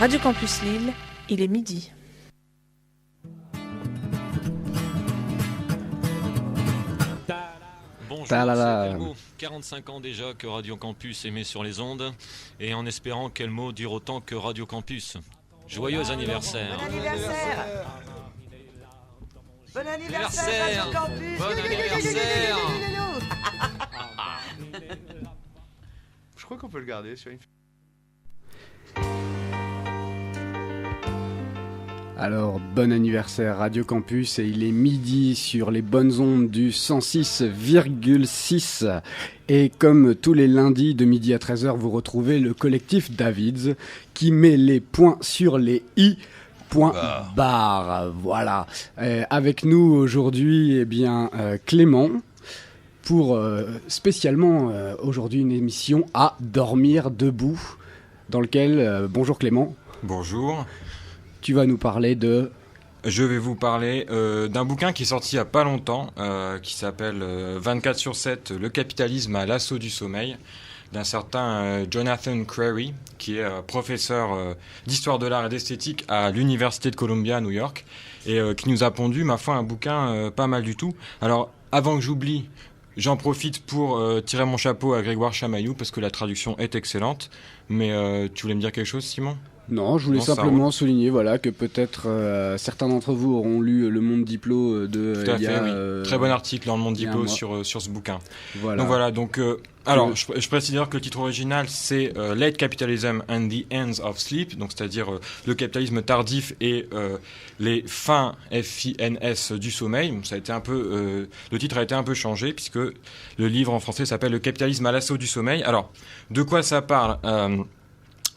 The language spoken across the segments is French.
Radio Campus Lille, il est midi. Bonjour, c'est Telmo. 45 ans déjà que Radio Campus émet sur les ondes, et en espérant quel mot dure autant que Radio Campus. Joyeux anniversaire. Bon anniversaire. Bon anniversaire, Radio Campus. Bon anniversaire. Je crois qu'on peut le garder sur une... Alors, bon anniversaire Radio Campus, et il est midi sur les bonnes ondes du 106,6. Et comme tous les lundis de midi à 13h, vous retrouvez le collectif Davids qui met les points sur les i. Barre. Voilà. Avec nous aujourd'hui, Clément, pour spécialement aujourd'hui une émission à dormir debout, dans lequel, bonjour Clément. Bonjour. Tu vas nous parler de... Je vais vous parler d'un bouquin qui est sorti il n'y a pas longtemps, qui s'appelle 24/7, le capitalisme à l'assaut du sommeil, d'un certain Jonathan Crary, qui est professeur d'histoire de l'art et d'esthétique à l'Université de Columbia à New York, et qui nous a pondu, ma foi, un bouquin pas mal du tout. Alors, avant que j'oublie, j'en profite pour tirer mon chapeau à Grégoire Chamaillou, parce que la traduction est excellente. Mais tu voulais me dire quelque chose, Simon ? Non, je voulais simplement souligner que peut-être certains d'entre vous auront lu Le Monde Diplo de... Tout à fait, oui. Très bon article dans Le Monde Diplo sur ce bouquin. Voilà. Donc alors, je précise d'ailleurs que le titre original, c'est Late Capitalism and the Ends of Sleep, donc c'est-à-dire le capitalisme tardif et les fins FINS du sommeil. Ça a été un peu, le titre a été un peu changé, puisque le livre en français s'appelle Le capitalisme à l'assaut du sommeil. Alors, de quoi ça parle ?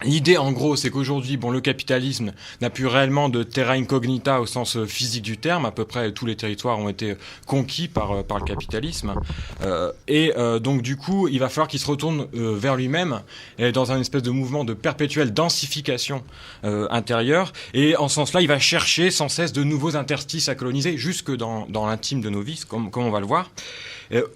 L'idée, en gros, c'est qu'aujourd'hui, le capitalisme n'a plus réellement de terra incognita au sens physique du terme. À peu près tous les territoires ont été conquis par le capitalisme. Donc, du coup, il va falloir qu'il se retourne vers lui-même, et dans un espèce de mouvement de perpétuelle densification intérieure. Et en ce sens-là, il va chercher sans cesse de nouveaux interstices à coloniser, jusque dans l'intime de nos vies, comme on va le voir.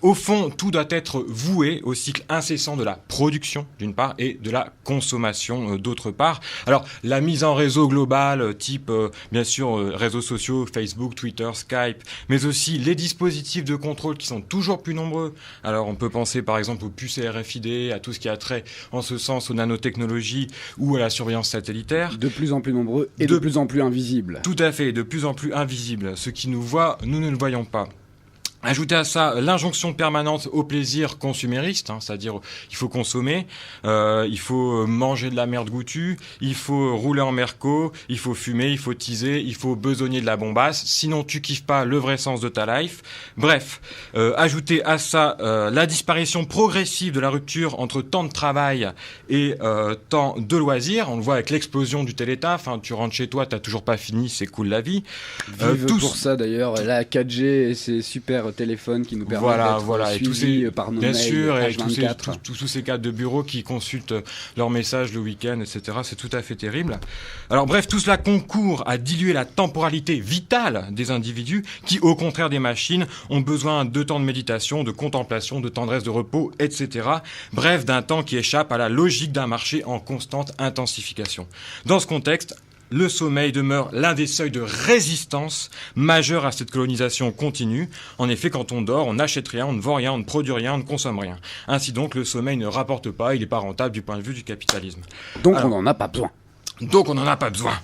Au fond, tout doit être voué au cycle incessant de la production, d'une part, et de la consommation, d'autre part. Alors, la mise en réseau globale, type, bien sûr, réseaux sociaux, Facebook, Twitter, Skype, mais aussi les dispositifs de contrôle qui sont toujours plus nombreux. Alors, on peut penser, par exemple, aux puces RFID, à tout ce qui a trait, en ce sens, aux nanotechnologies ou à la surveillance satellitaire. De plus en plus nombreux et de plus en plus invisibles. Tout à fait, de plus en plus invisibles. Ce qui nous voit, nous ne le voyons pas. Ajoutez à ça l'injonction permanente au plaisir consumériste, c'est-à-dire il faut consommer, il faut manger de la merde goûtue, il faut rouler en merco, il faut fumer, il faut teaser, il faut besogner de la bombasse, sinon tu kiffes pas le vrai sens de ta life. Bref, ajoutez à ça la disparition progressive de la rupture entre temps de travail et temps de loisir. On le voit avec l'explosion du télétaf, tu rentres chez toi, t'as toujours pas fini, c'est cool la vie. Pour ça d'ailleurs, la 4G et ses super téléphones qui nous permettent d'être suivis par nos mails, bien sûr, et H24. tous ces cadres de bureau qui consultent leurs messages le week-end, etc. C'est tout à fait terrible. Alors bref, tout cela concourt à diluer la temporalité vitale des individus qui, au contraire des machines, ont besoin de temps de méditation, de contemplation, de tendresse, de repos, etc. Bref, d'un temps qui échappe à la logique d'un marché en constante intensification. Dans ce contexte, le sommeil demeure l'un des seuils de résistance majeurs à cette colonisation continue. En effet, quand on dort, on n'achète rien, on ne vend rien, on ne produit rien, on ne consomme rien. Ainsi donc, le sommeil ne rapporte pas, il n'est pas rentable du point de vue du capitalisme. On n'en a pas besoin. Donc on n'en a pas besoin.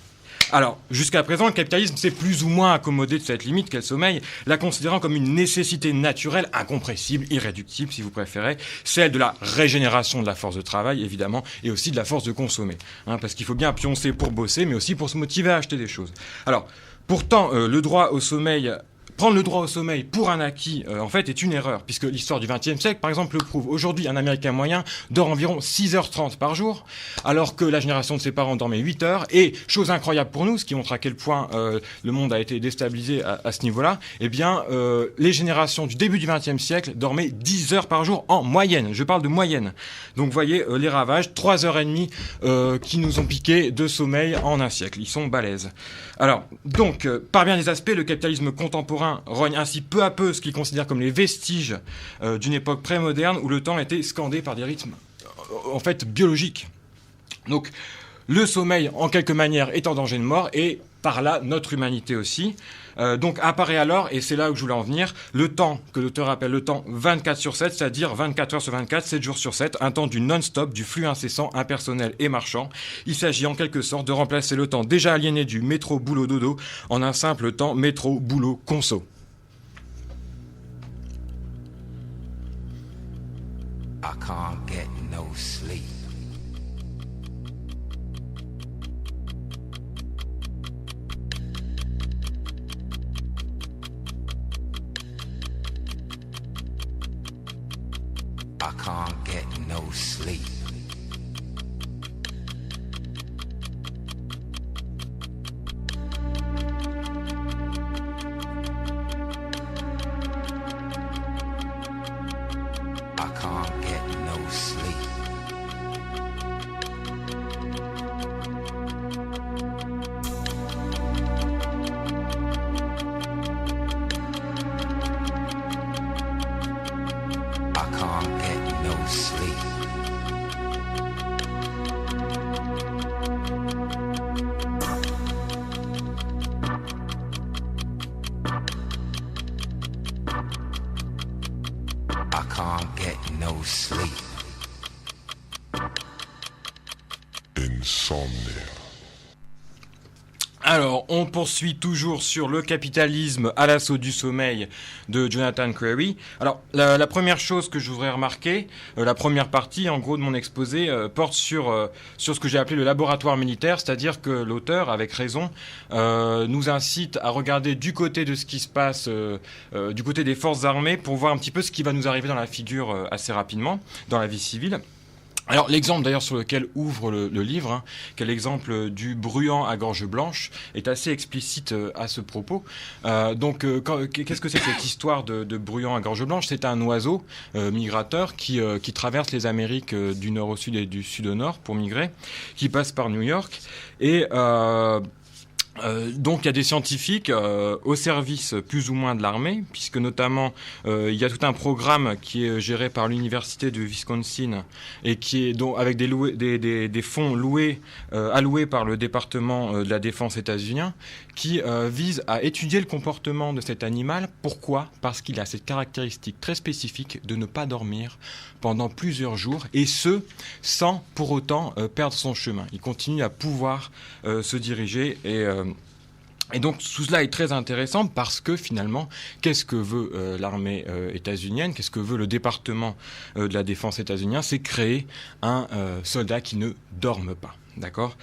Alors, jusqu'à présent, le capitalisme s'est plus ou moins accommodé de cette limite qu'est le sommeil, la considérant comme une nécessité naturelle, incompressible, irréductible si vous préférez, celle de la régénération de la force de travail, évidemment, et aussi de la force de consommer. Parce qu'il faut bien pioncer pour bosser, mais aussi pour se motiver à acheter des choses. Alors, pourtant, le droit au sommeil... Prendre le droit au sommeil pour un acquis, en fait, est une erreur, puisque l'histoire du XXe siècle, par exemple, le prouve. Aujourd'hui, un Américain moyen dort environ 6h30 par jour, alors que la génération de ses parents dormait 8 heures. Et, chose incroyable pour nous, ce qui montre à quel point le monde a été déstabilisé à ce niveau-là, les générations du début du XXe siècle dormaient 10 heures par jour en moyenne. Je parle de moyenne. Donc, vous voyez les ravages, 3h30 qui nous ont piqué de sommeil en un siècle. Ils sont balèzes. Alors, donc, par bien des aspects, le capitalisme contemporain rogne ainsi peu à peu ce qu'il considère comme les vestiges d'une époque pré-moderne où le temps était scandé par des rythmes en fait biologiques. Donc le sommeil, en quelque manière, est en danger de mort, et par là, notre humanité aussi. Donc apparaît alors, et c'est là où je voulais en venir, le temps que l'auteur appelle le temps 24 sur 7, c'est-à-dire 24 heures sur 24, 7 jours sur 7, un temps du non-stop, du flux incessant, impersonnel et marchand. Il s'agit en quelque sorte de remplacer le temps déjà aliéné du métro-boulot-dodo en un simple temps métro-boulot-conso. I can't get no sleep. I can't get no sleep. I can't get no sleep. I can't get no sleep. I can't get no sleep. Insomnia. Alors, on poursuit toujours sur le capitalisme à l'assaut du sommeil de Jonathan Crary. Alors, la première chose que je voudrais remarquer, la première partie, en gros, de mon exposé, porte sur ce que j'ai appelé le laboratoire militaire, c'est-à-dire que l'auteur, avec raison, nous incite à regarder du côté de ce qui se passe, du côté des forces armées, pour voir un petit peu ce qui va nous arriver dans la figure assez rapidement, dans la vie civile. Alors l'exemple d'ailleurs sur lequel ouvre le livre, qui est l'exemple du bruant à gorge blanche, est assez explicite à ce propos. Qu'est-ce que c'est que cette histoire de bruant à gorge blanche ? C'est un oiseau migrateur qui traverse les Amériques du nord au sud et du sud au nord pour migrer, qui passe par New York et donc il y a des scientifiques au service plus ou moins de l'armée, puisque notamment il y a tout un programme qui est géré par l'université de Wisconsin et qui est avec des fonds alloués par le département de la défense états-unien, qui vise à étudier le comportement de cet animal. Pourquoi ? Parce qu'il a cette caractéristique très spécifique de ne pas dormir pendant plusieurs jours, et ce, sans pour autant perdre son chemin. Il continue à pouvoir se diriger et donc tout cela est très intéressant parce que finalement, qu'est-ce que veut l'armée états-unienne, qu'est-ce que veut le département de la défense états-unien ? C'est créer un soldat qui ne dorme pas, d'accord ?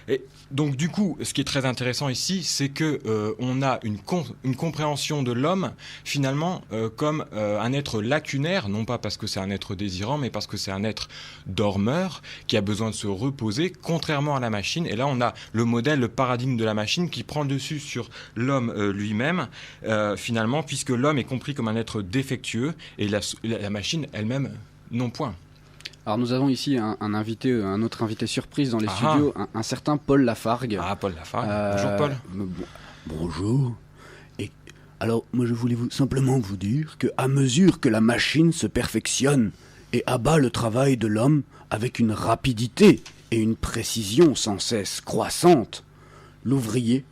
Et donc du coup, ce qui est très intéressant ici, c'est que on a une compréhension de l'homme finalement comme un être lacunaire, non pas parce que c'est un être désirant, mais parce que c'est un être dormeur qui a besoin de se reposer, contrairement à la machine. Et là, on a le modèle, le paradigme de la machine qui prend le dessus sur l'homme lui-même, finalement, puisque l'homme est compris comme un être défectueux et la machine elle-même non point. Alors nous avons ici un autre invité surprise dans les studios, un certain Paul Lafargue. Ah, Paul Lafargue. Bonjour Paul. Bonjour. Et alors moi je voulais simplement vous dire que à mesure que la machine se perfectionne et abat le travail de l'homme avec une rapidité et une précision sans cesse croissantes, l'ouvrier,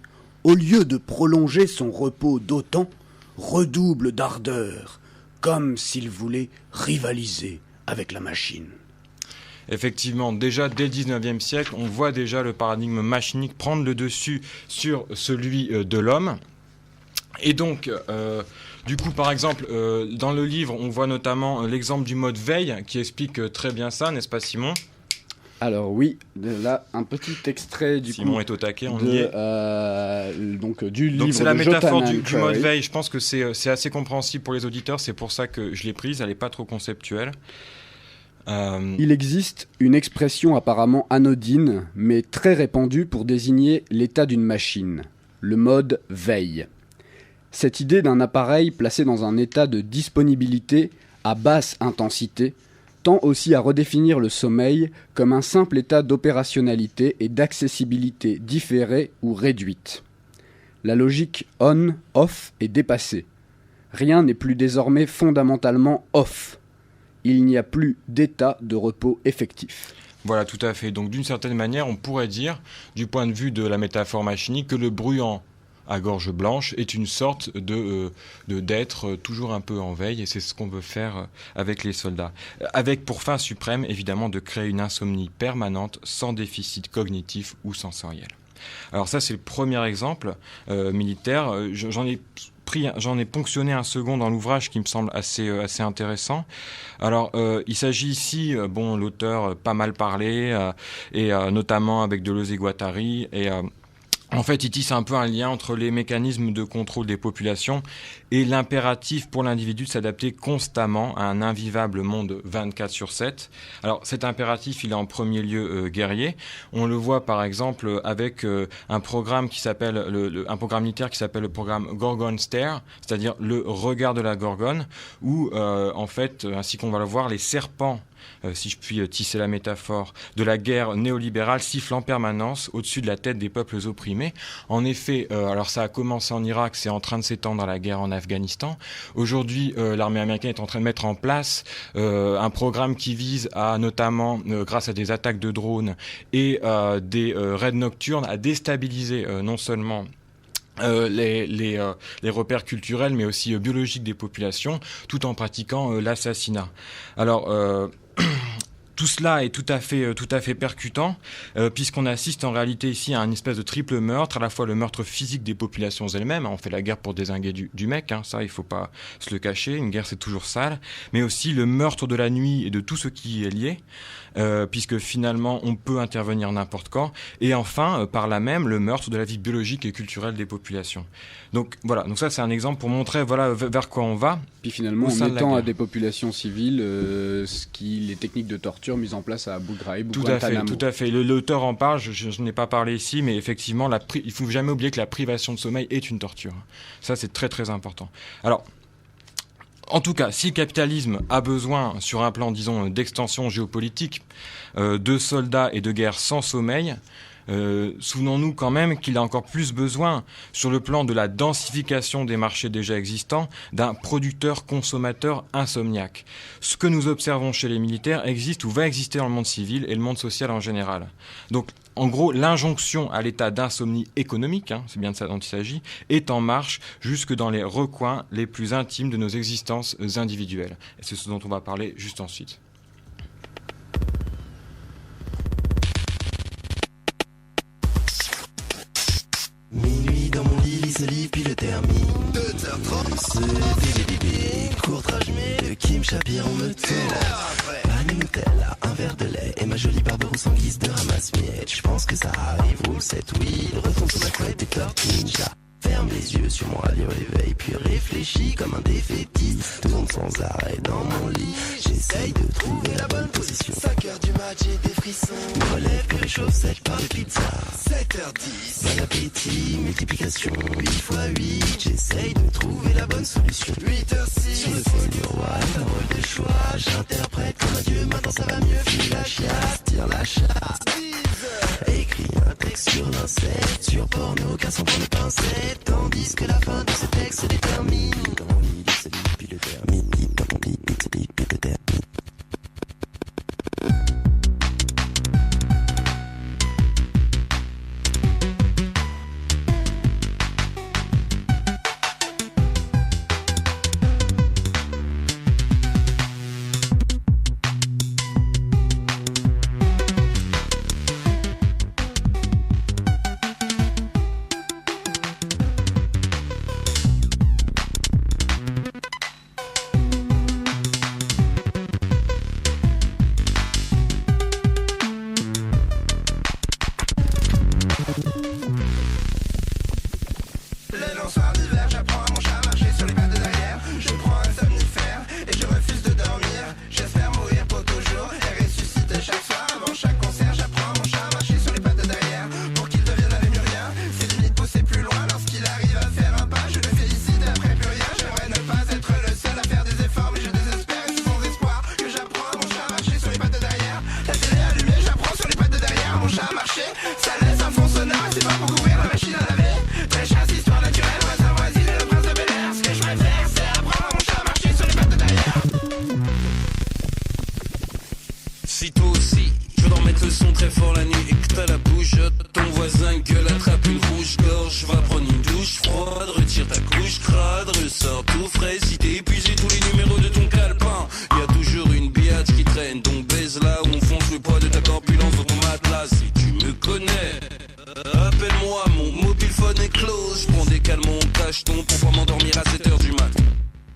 au lieu de prolonger son repos d'autant, redouble d'ardeur, comme s'il voulait rivaliser avec la machine. Effectivement, déjà dès le 19e siècle, on voit déjà le paradigme machinique prendre le dessus sur celui de l'homme. Et donc, du coup, par exemple, dans le livre, on voit notamment l'exemple du mode veille qui explique très bien ça, n'est-ce pas Simon ? Alors oui, là, un petit extrait du Simon coup, est au taquet, on y est. Du livre donc c'est la de métaphore Jotanan du mode Crary. veille, je pense que c'est assez compréhensible pour les auditeurs, c'est pour ça que je l'ai prise, elle n'est pas trop conceptuelle. Il existe une expression apparemment anodine, mais très répandue pour désigner l'état d'une machine, le mode veille. Cette idée d'un appareil placé dans un état de disponibilité à basse intensité tend aussi à redéfinir le sommeil comme un simple état d'opérationnalité et d'accessibilité différée ou réduite. La logique on-off est dépassée. Rien n'est plus désormais fondamentalement off. Il n'y a plus d'état de repos effectif. Voilà, tout à fait. Donc d'une certaine manière, on pourrait dire, du point de vue de la métaphore machinique, que le bruant à gorge blanche est une sorte d'être toujours un peu en veille, et c'est ce qu'on veut faire avec les soldats. Avec pour fin suprême, évidemment, de créer une insomnie permanente sans déficit cognitif ou sensoriel. Alors ça, c'est le premier exemple militaire. J'en ai ponctionné un second dans l'ouvrage qui me semble assez intéressant. Alors, il s'agit ici, l'auteur pas mal parlé, et notamment avec Deleuze et Guattari, et en fait, il tisse un peu un lien entre les mécanismes de contrôle des populations et l'impératif pour l'individu de s'adapter constamment à un invivable monde 24/7. Alors, cet impératif, il est en premier lieu guerrier. On le voit par exemple avec un programme qui s'appelle un programme militaire qui s'appelle le programme Gorgon Stare, c'est-à-dire le regard de la Gorgone, où en fait, ainsi qu'on va le voir, les serpents, si je puis tisser la métaphore, de la guerre néolibérale siffle en permanence au-dessus de la tête des peuples opprimés. En effet, alors ça a commencé en Irak, c'est en train de s'étendre à la guerre en Afghanistan. Aujourd'hui, l'armée américaine est en train de mettre en place un programme qui vise à, notamment, grâce à des attaques de drones et des raids nocturnes, à déstabiliser non seulement les repères culturels, mais aussi biologiques des populations, tout en pratiquant l'assassinat. Alors, tout cela est tout à fait percutant, puisqu'on assiste en réalité ici à une espèce de triple meurtre, à la fois le meurtre physique des populations elles-mêmes, on fait la guerre pour dézinguer du mec, ça il faut pas se le cacher, une guerre c'est toujours sale, mais aussi le meurtre de la nuit et de tout ce qui y est lié, puisque finalement on peut intervenir n'importe quand, et enfin par là même le meurtre de la vie biologique et culturelle des populations. Donc voilà, donc ça c'est un exemple pour montrer voilà vers quoi on va. Puis finalement en mettant à des populations civiles les techniques de torture mises en place à Abu Ghraib ou Guantanamo. Tout à fait. L'auteur en parle, je n'ai pas parlé ici, mais effectivement il ne faut jamais oublier que la privation de sommeil est une torture. Ça c'est très très important. Alors, en tout cas, si le capitalisme a besoin, sur un plan, disons, d'extension géopolitique, de soldats et de guerres sans sommeil, souvenons-nous quand même qu'il a encore plus besoin, sur le plan de la densification des marchés déjà existants, d'un producteur-consommateur insomniaque. Ce que nous observons chez les militaires existe ou va exister dans le monde civil et le monde social en général. Donc, en gros, l'injonction à l'état d'insomnie économique, c'est bien de ça dont il s'agit, est en marche jusque dans les recoins les plus intimes de nos existences individuelles. Et c'est ce dont on va parler juste ensuite. Minuit dans mon lit, lis ce livre puis le termine. 2h30, bébé, court-trage, mais le Kim Shapir, on me telle. Panne Nutella, un verre de lait et ma jolie Barberousse en guise de ramasse-miettes. Je pense que ça arrive, roule cette weed, retourne sur ma couette et tortue ninja. Ferme les yeux sur mon radio réveil, puis réfléchis comme un défaitiste. Tourne sans arrêt dans mon lit, j'essaye de trouver la bonne position. 5h du match, j'ai des frissons. Me relève que les chaussettes par de pizza. 7h10, bon appétit, multiplication 8 x 8. J'essaye de trouver la bonne solution. 8h06, sur le fol du roi, parole de choix. J'interprète comme un dieu, maintenant ça va mieux. File la chiasse, tire la chasse. 10h, écris un texte sur l'insecte, sur porno, cassant pour les pincettes. Tandis que la fin de ce texte se détermine. Dans mon lit, c'est lui, puis le termine. Dans mon lit, c'est lui, puis le termine. la nuit et que t'as la bougeotte, ton voisin gueule, attrape une rouge-gorge, va prendre une douche froide, retire ta couche crade, ressort tout frais. Si t'es épuisé tous les numéros de ton calepin, y a toujours une biatch qui traîne, donc baise là où on fonce le poids de ta corpulence dans ton matelas. Si tu me connais, appelle-moi, mon mobile phone est close. J'prends des calmants, cacheton pour pouvoir m'endormir à 7h du mat.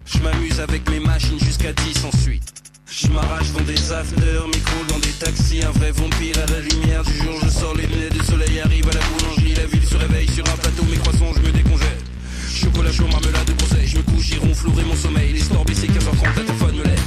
J'm'amuse avec mes machines jusqu'à 10 ensuite. J'm'arrache dans des afters, micro dans des taxis. Un vrai vampire à la lumière du jour. Je sors les lunettes, le soleil arrive à la boulangerie. La ville se réveille sur un plateau, mes croissants je me décongèle. Chocolat chaud, marmelade de groseille. Je me couche, j'y ronflouerai mon sommeil. Les stores baissés, 15h30, la téléphone me lève.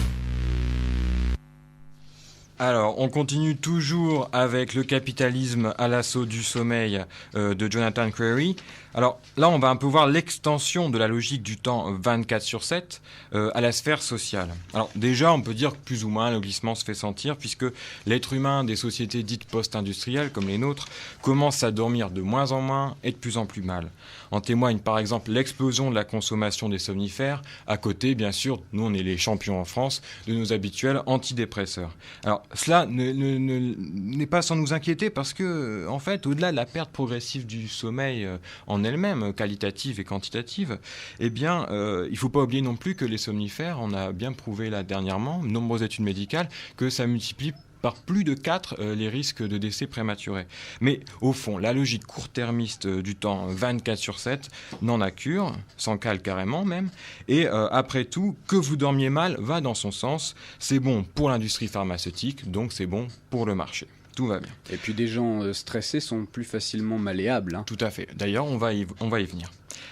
Alors, on continue toujours avec le capitalisme à l'assaut du sommeil de Jonathan Crary. Alors là, on va un peu voir l'extension de la logique du temps 24/7 à la sphère sociale. Alors déjà, on peut dire que plus ou moins le glissement se fait sentir puisque l'être humain des sociétés dites post-industrielles comme les nôtres commence à dormir de moins en moins et de plus en plus mal. En témoigne par exemple l'explosion de la consommation des somnifères. À côté, bien sûr, nous on est les champions en France de nos habituels antidépresseurs. Alors cela n'est pas sans nous inquiéter parce que, en fait, au-delà de la perte progressive du sommeil en elle-même, qualitative et quantitative, eh bien, il ne faut pas oublier non plus que les somnifères, on a bien prouvé là dernièrement, de nombreuses études médicales, que ça multiplie par plus de 4 les risques de décès prématurés. Mais au fond, la logique court-termiste du temps 24/7 n'en a cure, sans cale carrément même, et après tout, que vous dormiez mal va dans son sens. C'est bon pour l'industrie pharmaceutique, donc c'est bon pour le marché. Tout va bien. Et puis des gens stressés sont plus facilement malléables. Hein. Tout à fait. D'ailleurs, on va y venir.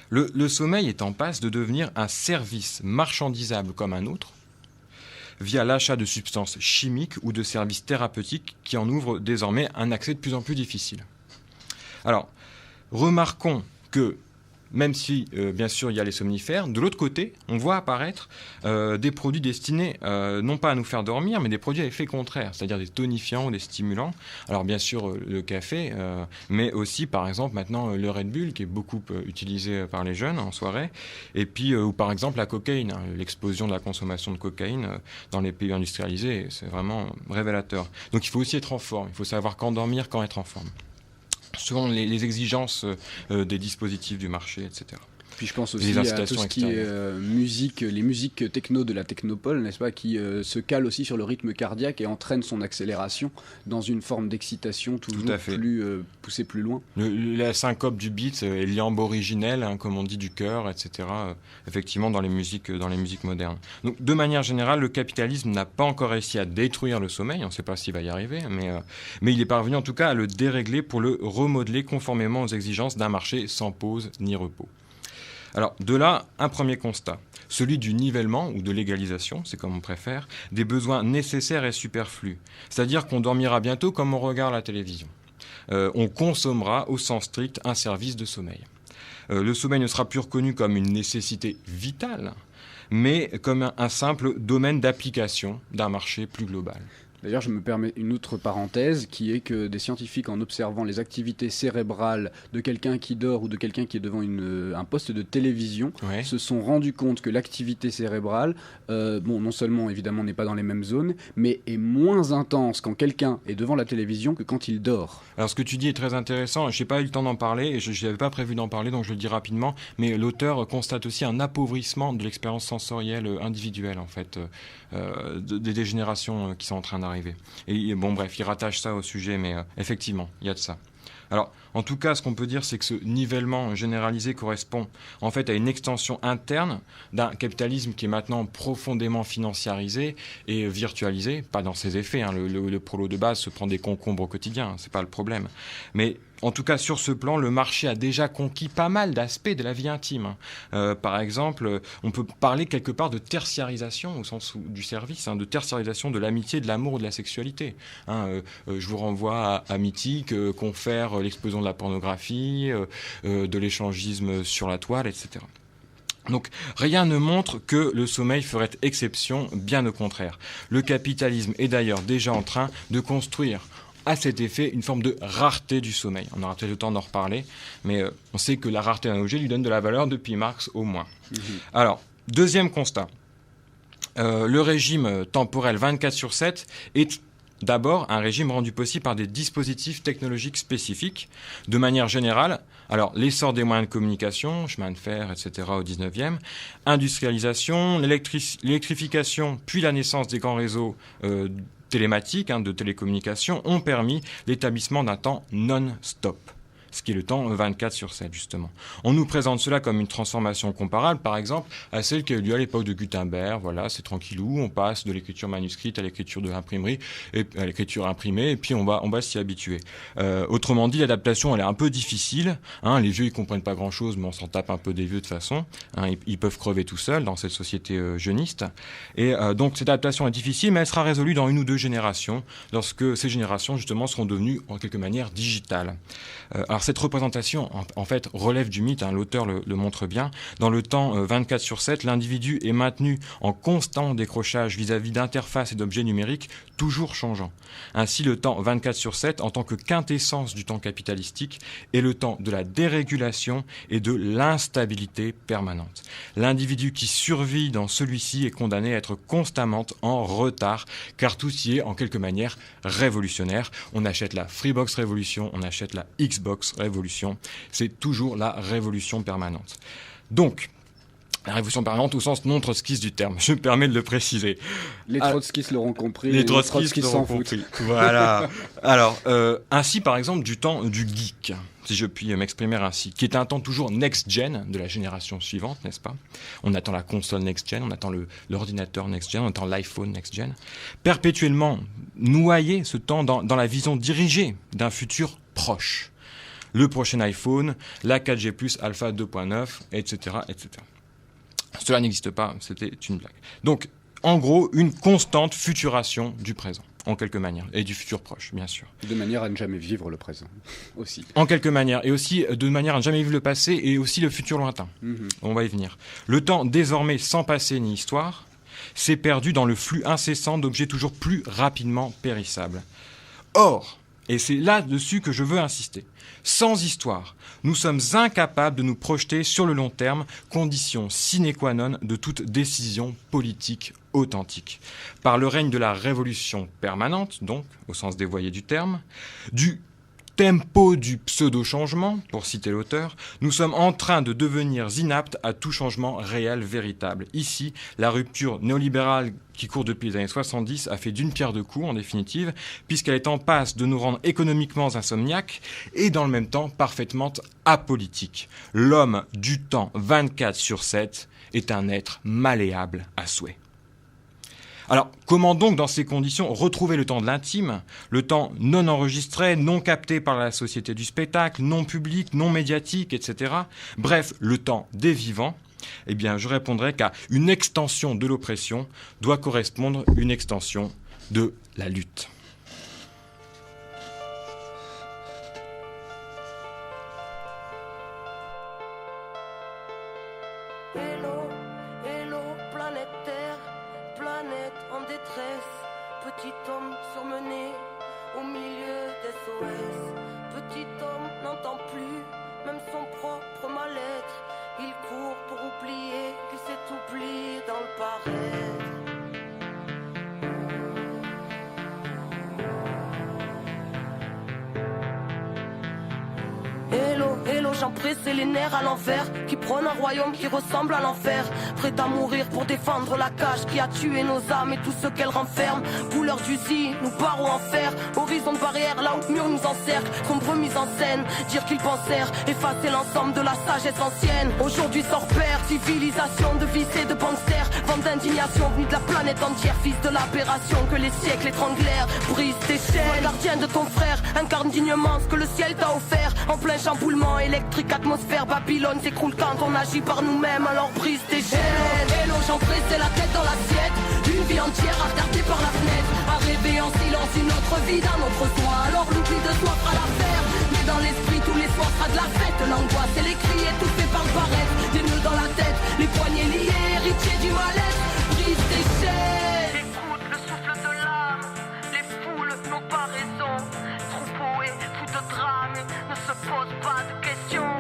Le sommeil est en passe de devenir un service marchandisable comme un autre, via l'achat de substances chimiques ou de services thérapeutiques qui en ouvrent désormais un accès de plus en plus difficile. Alors, remarquons que, même si, bien sûr, il y a les somnifères, de l'autre côté, on voit apparaître des produits destinés, non pas à nous faire dormir, mais des produits à effet contraire, c'est-à-dire des tonifiants ou des stimulants. Alors, bien sûr, le café, mais aussi, par exemple, maintenant, le Red Bull, qui est beaucoup utilisé par les jeunes en soirée, et puis, ou par exemple, la cocaïne, l'explosion de la consommation de cocaïne dans les pays industrialisés, c'est vraiment révélateur. Donc, il faut aussi être en forme, il faut savoir quand dormir, quand être en forme, selon les exigences des dispositifs du marché, etc. Puis je pense aussi à tout ce qui est musique, les musiques techno de la technopole, n'est-ce pas, qui se calent aussi sur le rythme cardiaque et entraînent son accélération dans une forme d'excitation toujours plus poussée plus loin. La syncope du beat est l'iambe originelle, hein, comme on dit, du cœur, etc. Effectivement, dans les musiques modernes. Donc, de manière générale, le capitalisme n'a pas encore réussi à détruire le sommeil. On ne sait pas s'il va y arriver, mais il est parvenu en tout cas à le dérégler pour le remodeler conformément aux exigences d'un marché sans pause ni repos. Alors, de là, un premier constat, celui du nivellement, ou de l'égalisation, c'est comme on préfère, des besoins nécessaires et superflus. C'est-à-dire qu'on dormira bientôt comme on regarde la télévision. On consommera, au sens strict, un service de sommeil. Le sommeil ne sera plus reconnu comme une nécessité vitale, mais comme un simple domaine d'application d'un marché plus global. D'ailleurs, je me permets une autre parenthèse, qui est que des scientifiques, en observant les activités cérébrales de quelqu'un qui dort ou de quelqu'un qui est devant un poste de télévision, se sont rendus compte que l'activité cérébrale, non seulement évidemment n'est pas dans les mêmes zones, mais est moins intense quand quelqu'un est devant la télévision que quand il dort. Alors ce que tu dis est très intéressant, je n'ai pas eu le temps d'en parler, et je n'avais pas prévu d'en parler, donc je le dis rapidement, mais l'auteur constate aussi un appauvrissement de l'expérience sensorielle individuelle, en fait, des dégénérations qui sont en train d'arriver. Et bon, bref, il rattache ça au sujet, mais effectivement, il y a de ça. Alors, en tout cas, ce qu'on peut dire, c'est que ce nivellement généralisé correspond en fait à une extension interne d'un capitalisme qui est maintenant profondément financiarisé et virtualisé, pas dans ses effets, hein, le prolo de base se prend des concombres au quotidien, hein, c'est pas le problème. Mais en tout cas, sur ce plan, le marché a déjà conquis pas mal d'aspects de la vie intime. Par exemple, on peut parler quelque part de tertiarisation au sens du service, hein, de tertiarisation de l'amitié, de l'amour, de la sexualité. Je vous renvoie à Mythique, confère l'explosion de la pornographie, de l'échangisme sur la toile, etc. Donc, rien ne montre que le sommeil ferait exception, bien au contraire. Le capitalisme est d'ailleurs déjà en train de construire à cet effet une forme de rareté du sommeil. On aura peut-être le temps d'en reparler, mais on sait que la rareté d'un objet lui donne de la valeur depuis Marx au moins. Alors, deuxième constat. Le régime temporel 24/7 est D'abord, un régime rendu possible par des dispositifs technologiques spécifiques. De manière générale, alors l'essor des moyens de communication, chemin de fer, etc. au 19e, industrialisation, l'électrification, puis la naissance des grands réseaux télématiques, de télécommunications, ont permis l'établissement d'un temps non-stop. Ce qui est le temps 24/7, justement. On nous présente cela comme une transformation comparable, par exemple, à celle qui a eu lieu à l'époque de Gutenberg. Voilà, c'est tranquillou, on passe de l'écriture manuscrite à l'écriture de l'imprimerie, et à l'écriture imprimée, et puis on va s'y habituer. Autrement dit, l'adaptation, elle est un peu difficile. Les vieux, ils comprennent pas grand-chose, mais on s'en tape un peu des vieux de toute façon. Ils peuvent crever tout seuls dans cette société jeuniste. Et donc, cette adaptation est difficile, mais elle sera résolue dans 1 ou 2 générations, lorsque ces générations, justement, seront devenues, en quelque manière, digitales. Alors, cette représentation, en fait, relève du mythe, l'auteur le montre bien. Dans le temps 24/7, l'individu est maintenu en constant décrochage vis-à-vis d'interfaces et d'objets numériques toujours changeants. Ainsi, le temps 24/7, en tant que quintessence du temps capitalistique, est le temps de la dérégulation et de l'instabilité permanente. L'individu qui survit dans celui-ci est condamné à être constamment en retard, car tout y est, en quelque manière, révolutionnaire. On achète la Freebox Révolution, on achète la Xbox Révolution, c'est toujours la révolution permanente. Donc, la révolution permanente au sens non trotskiste du terme, je me permets de le préciser. Les trotskistes l'auront compris, les trotskistes s'en foutent. Voilà. Alors, ainsi par exemple du temps du geek, si je puis m'exprimer ainsi, qui est un temps toujours next-gen de la génération suivante, n'est-ce pas ? On attend la console next-gen, on attend l'ordinateur next-gen, on attend l'iPhone next-gen. Perpétuellement noyer ce temps dans la vision dirigée d'un futur proche. Le prochain iPhone, la 4G+, Alpha 2.9, etc., etc. Cela n'existe pas, c'était une blague. Donc, en gros, une constante futuration du présent, en quelque manière, et du futur proche, bien sûr. De manière à ne jamais vivre le présent, aussi. En quelque manière, et aussi de manière à ne jamais vivre le passé, et aussi le futur lointain. On va y venir. Le temps, désormais sans passé ni histoire, s'est perdu dans le flux incessant d'objets toujours plus rapidement périssables. Or, et c'est là-dessus que je veux insister, sans histoire, nous sommes incapables de nous projeter sur le long terme, condition sine qua non de toute décision politique authentique. Par le règne de la révolution permanente, donc, au sens dévoyé du terme, du tempo du pseudo-changement, pour citer l'auteur, nous sommes en train de devenir inaptes à tout changement réel, véritable. Ici, la rupture néolibérale qui court depuis les années 70 a fait d'une pierre deux coups, en définitive, puisqu'elle est en passe de nous rendre économiquement insomniaques et, dans le même temps, parfaitement apolitiques. L'homme du temps 24/7 est un être malléable à souhait. Alors, comment donc, dans ces conditions, retrouver le temps de l'intime, le temps non enregistré, non capté par la société du spectacle, non public, non médiatique, etc. Bref, le temps des vivants? Eh bien, je répondrai qu'à une extension de l'oppression doit correspondre une extension de la lutte. Petit homme surmené au milieu des SOS. Petit homme n'entend plus même son propre mal-être. Il court pour oublier qu'il s'est oublié dans le paraître. Hello, hello, j'en pressais les nerfs à l'envers, qui prône un royaume qui ressemble à l'enfer, prêt à mourir pour défendre la cage qui a tué nos âmes et tout ce qu'elle renferme. Couleur d'usine, nous barreaux en fer, horizon de barrière là où le mur nous encercle, sombre mise en scène, dire qu'ils pensèrent effacer l'ensemble de la sagesse ancienne. Aujourd'hui sort père, civilisation de vices et de panzers, vente d'indignation venue de la planète entière, fils de l'aberration que les siècles étranglèrent. Brise tes chaînes, gardien de ton frère, incarne dignement ce que le ciel t'a offert, en plein chamboulement électrique, atmosphère, Babylone s'écroule quand on agit par nous-mêmes, alors brise tes chaînes. Hello, j'en pressais la tête dans l'assiette, une vie entière à regarder par la fenêtre, à rêver en silence une autre vie d'un autre soi, alors l'oubli de soi fera l'affaire, mais dans l'esprit tous les soirs sera de la fête, l'angoisse et les cris étouffés par le barrette, des nœuds dans la tête, les poignets liés, héritiers du mal-être, brise tes chaînes. Écoute le souffle de l'âme, les foules n'ont pas raison, troupeau et fou de drame ne se pose pas de questions.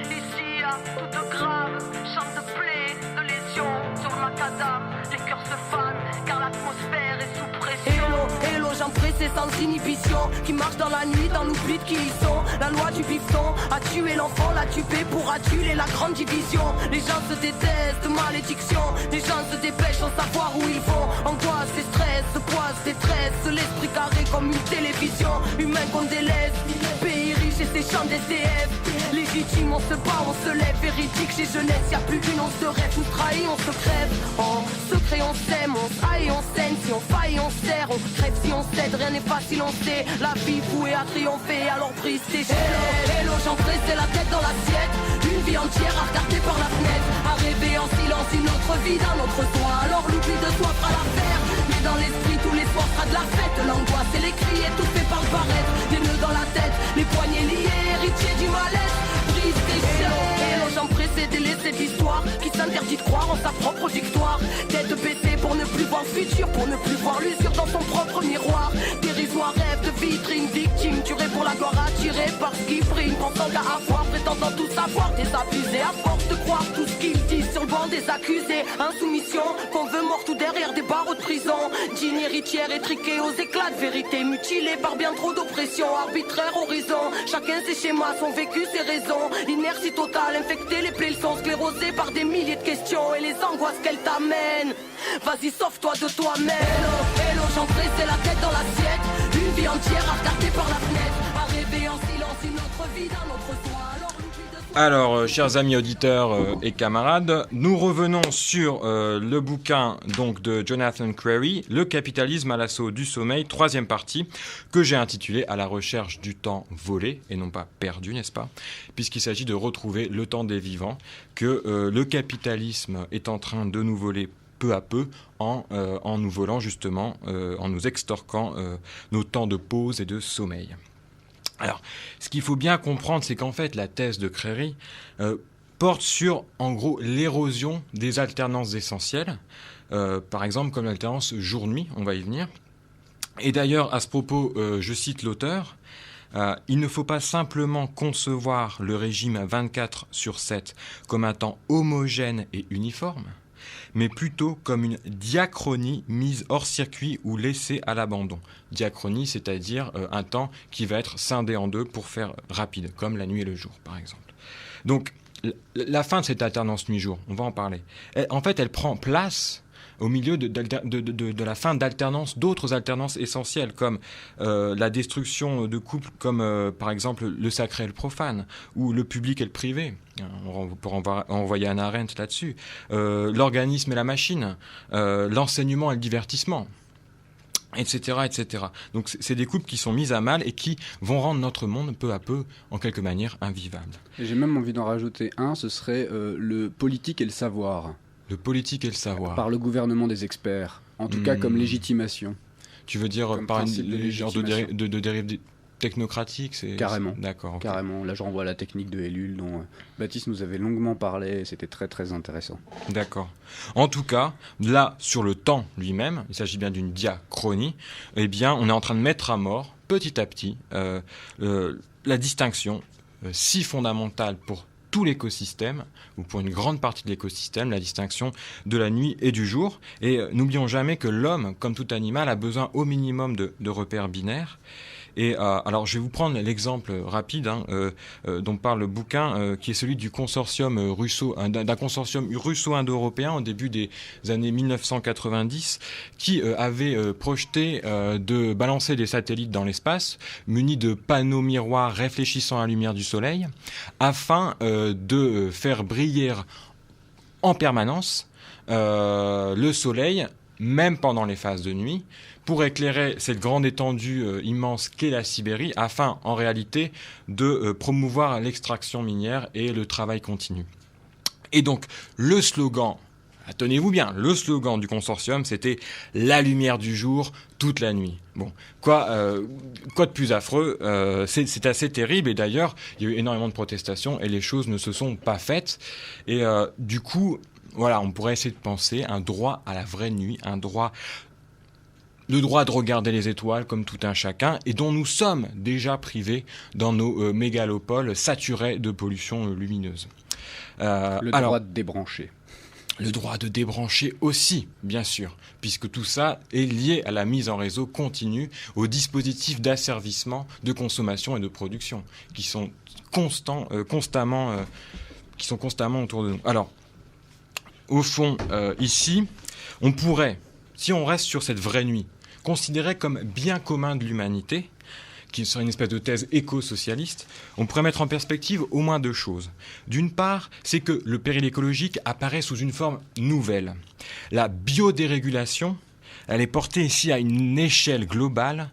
Ici à tout de grave, chante de plaies, de lésions sur le macadam, les cœurs se fanent car l'atmosphère est sous pression. Hello, hello, j'en prie c'est sans inhibition, qui marche dans la nuit, dans l'oubli de qui ils sont. La loi du bifton a tué l'enfant, l'a tué pour adduler la grande division. Les gens se détestent, malédiction. Les gens se dépêchent sans savoir où ils vont. Angoisse et stress, poisse, détresse. L'esprit carré comme une télévision. Humain qu'on délaisse, pays riche et ses champs d'SDF. Légitime, on se bat, on se lève. Véridique, chez jeunesse, y'a plus une, on se rêve. On trahit, on se crève. En secret, on s'aime, on s'aille, on saigne. Si on faille, on serre, on crève. Si on cède, rien n'est facile, on sait. La vie vouée à triompher, alors prise tes chaînes. Hello, j'en pressais la tête dans l'assiette. Une vie entière à regarder par la fenêtre, à rêver en silence une autre vie d'un autre soi. Alors l'oubli de soi fera l'affaire, mais dans l'esprit tous les soirs sera de la fête. L'angoisse et les cris étouffés par le barrette, des nœuds dans la tête, les poignets liés, héritiers du mal-être. Brise tes chaînes. Hello, j'en pressais délaisser de l'histoire qui s'interdit de croire en sa propre victoire. Tête baissée pour ne plus voir le futur, pour ne plus voir l'usure dans son propre miroir. Dérisoire rêve de vitrine, victime, tué pour la gloire, attiré par ce qui brille, pensant qu'à avoir, prétendant tout savoir, désabusé à force de croire tout ce qu'ils disent sur le banc des accusés. Insoumission, qu'on veut mort tout derrière des barreaux de prison. Digne héritière étriquée aux éclats de vérité, mutilée par bien trop d'oppression, arbitraire horizon. Chacun ses schémas, son vécu, ses raisons. Inertie totale, infectée, les plaies sont sclérosées par des milliers de questions et les angoisses qu'elles t'amènent. Vas-y, sauve-toi de toi-même. Hello, hello, j'en pressais la tête dans l'assiette. Une vie entière à regarder par la fenêtre, à rêver en silence une autre vie d'un autre soi. Alors, chers amis auditeurs et camarades, nous revenons sur le bouquin donc de Jonathan Crary, Le capitalisme à l'assaut du sommeil, 3e partie, que j'ai intitulé À la recherche du temps volé, et non pas perdu, n'est-ce pas ? Puisqu'il s'agit de retrouver le temps des vivants, que le capitalisme est en train de nous voler peu à peu en nous volant justement, en nous extorquant nos temps de pause et de sommeil. Alors, ce qu'il faut bien comprendre, c'est qu'en fait, la thèse de Crary porte sur, en gros, l'érosion des alternances essentielles, par exemple comme l'alternance jour-nuit, on va y venir. Et d'ailleurs, à ce propos, je cite l'auteur, il ne faut pas simplement concevoir le régime 24/7 comme un temps homogène et uniforme, mais plutôt comme une diachronie mise hors circuit ou laissée à l'abandon. Diachronie, c'est-à-dire un temps qui va être scindé en deux pour faire rapide, comme la nuit et le jour, par exemple. Donc, la fin de cette alternance nuit-jour, on va en parler. En fait, elle prend place au milieu de la fin d'alternance, d'autres alternances essentielles, comme la destruction de couples, comme par exemple le sacré et le profane, ou le public et le privé. On pourra envoyer Hannah Arendt là-dessus. L'organisme et la machine, l'enseignement et le divertissement, etc., etc. Donc c'est des couples qui sont mis à mal et qui vont rendre notre monde peu à peu, en quelque manière, invivable. Et j'ai même envie d'en rajouter un, ce serait le politique et le savoir. Le politique et le savoir. Par le gouvernement des experts, en tout cas comme légitimation. Tu veux dire comme par une genre de dérive technocratique, c'est... Carrément. D'accord. Okay. Carrément. Là, je renvoie à la technique de Ellul dont Baptiste nous avait longuement parlé et c'était très très intéressant. D'accord. En tout cas, là, sur le temps lui-même, il s'agit bien d'une diachronie, eh bien, on est en train de mettre à mort, petit à petit, la distinction si fondamentale pour tout l'écosystème, ou pour une grande partie de l'écosystème, la distinction de la nuit et du jour. Et n'oublions jamais que l'homme, comme tout animal, a besoin au minimum de repères binaires. Et alors, je vais vous prendre l'exemple rapide dont parle le bouquin, qui est celui du consortium d'un consortium russo-indo-européen au début des années 1990, qui avait projeté de balancer des satellites dans l'espace, munis de panneaux miroirs réfléchissant à la lumière du soleil, afin de faire briller en permanence le soleil, même pendant les phases de nuit, pour éclairer cette grande étendue immense qu'est la Sibérie, afin, en réalité, de promouvoir l'extraction minière et le travail continu. Et donc, le slogan, tenez-vous bien, le slogan du consortium, c'était « La lumière du jour, toute la nuit ». Bon, quoi de plus affreux, c'est assez terrible, et d'ailleurs, il y a eu énormément de protestations, et les choses ne se sont pas faites, et du coup, voilà, on pourrait essayer de penser un droit à la vraie nuit, le droit de regarder les étoiles comme tout un chacun, et dont nous sommes déjà privés dans nos mégalopoles saturés de pollution lumineuse. Droit de débrancher. Le droit de débrancher aussi, bien sûr, puisque tout ça est lié à la mise en réseau continue, aux dispositifs d'asservissement, de consommation et de production, qui sont constamment autour de nous. Alors, au fond, ici, on pourrait, si on reste sur cette vraie nuit, considérer comme bien commun de l'humanité, qui serait une espèce de thèse éco-socialiste, on pourrait mettre en perspective au moins 2 choses. D'une part, c'est que le péril écologique apparaît sous une forme nouvelle. La biodérégulation, elle est portée ici à une échelle globale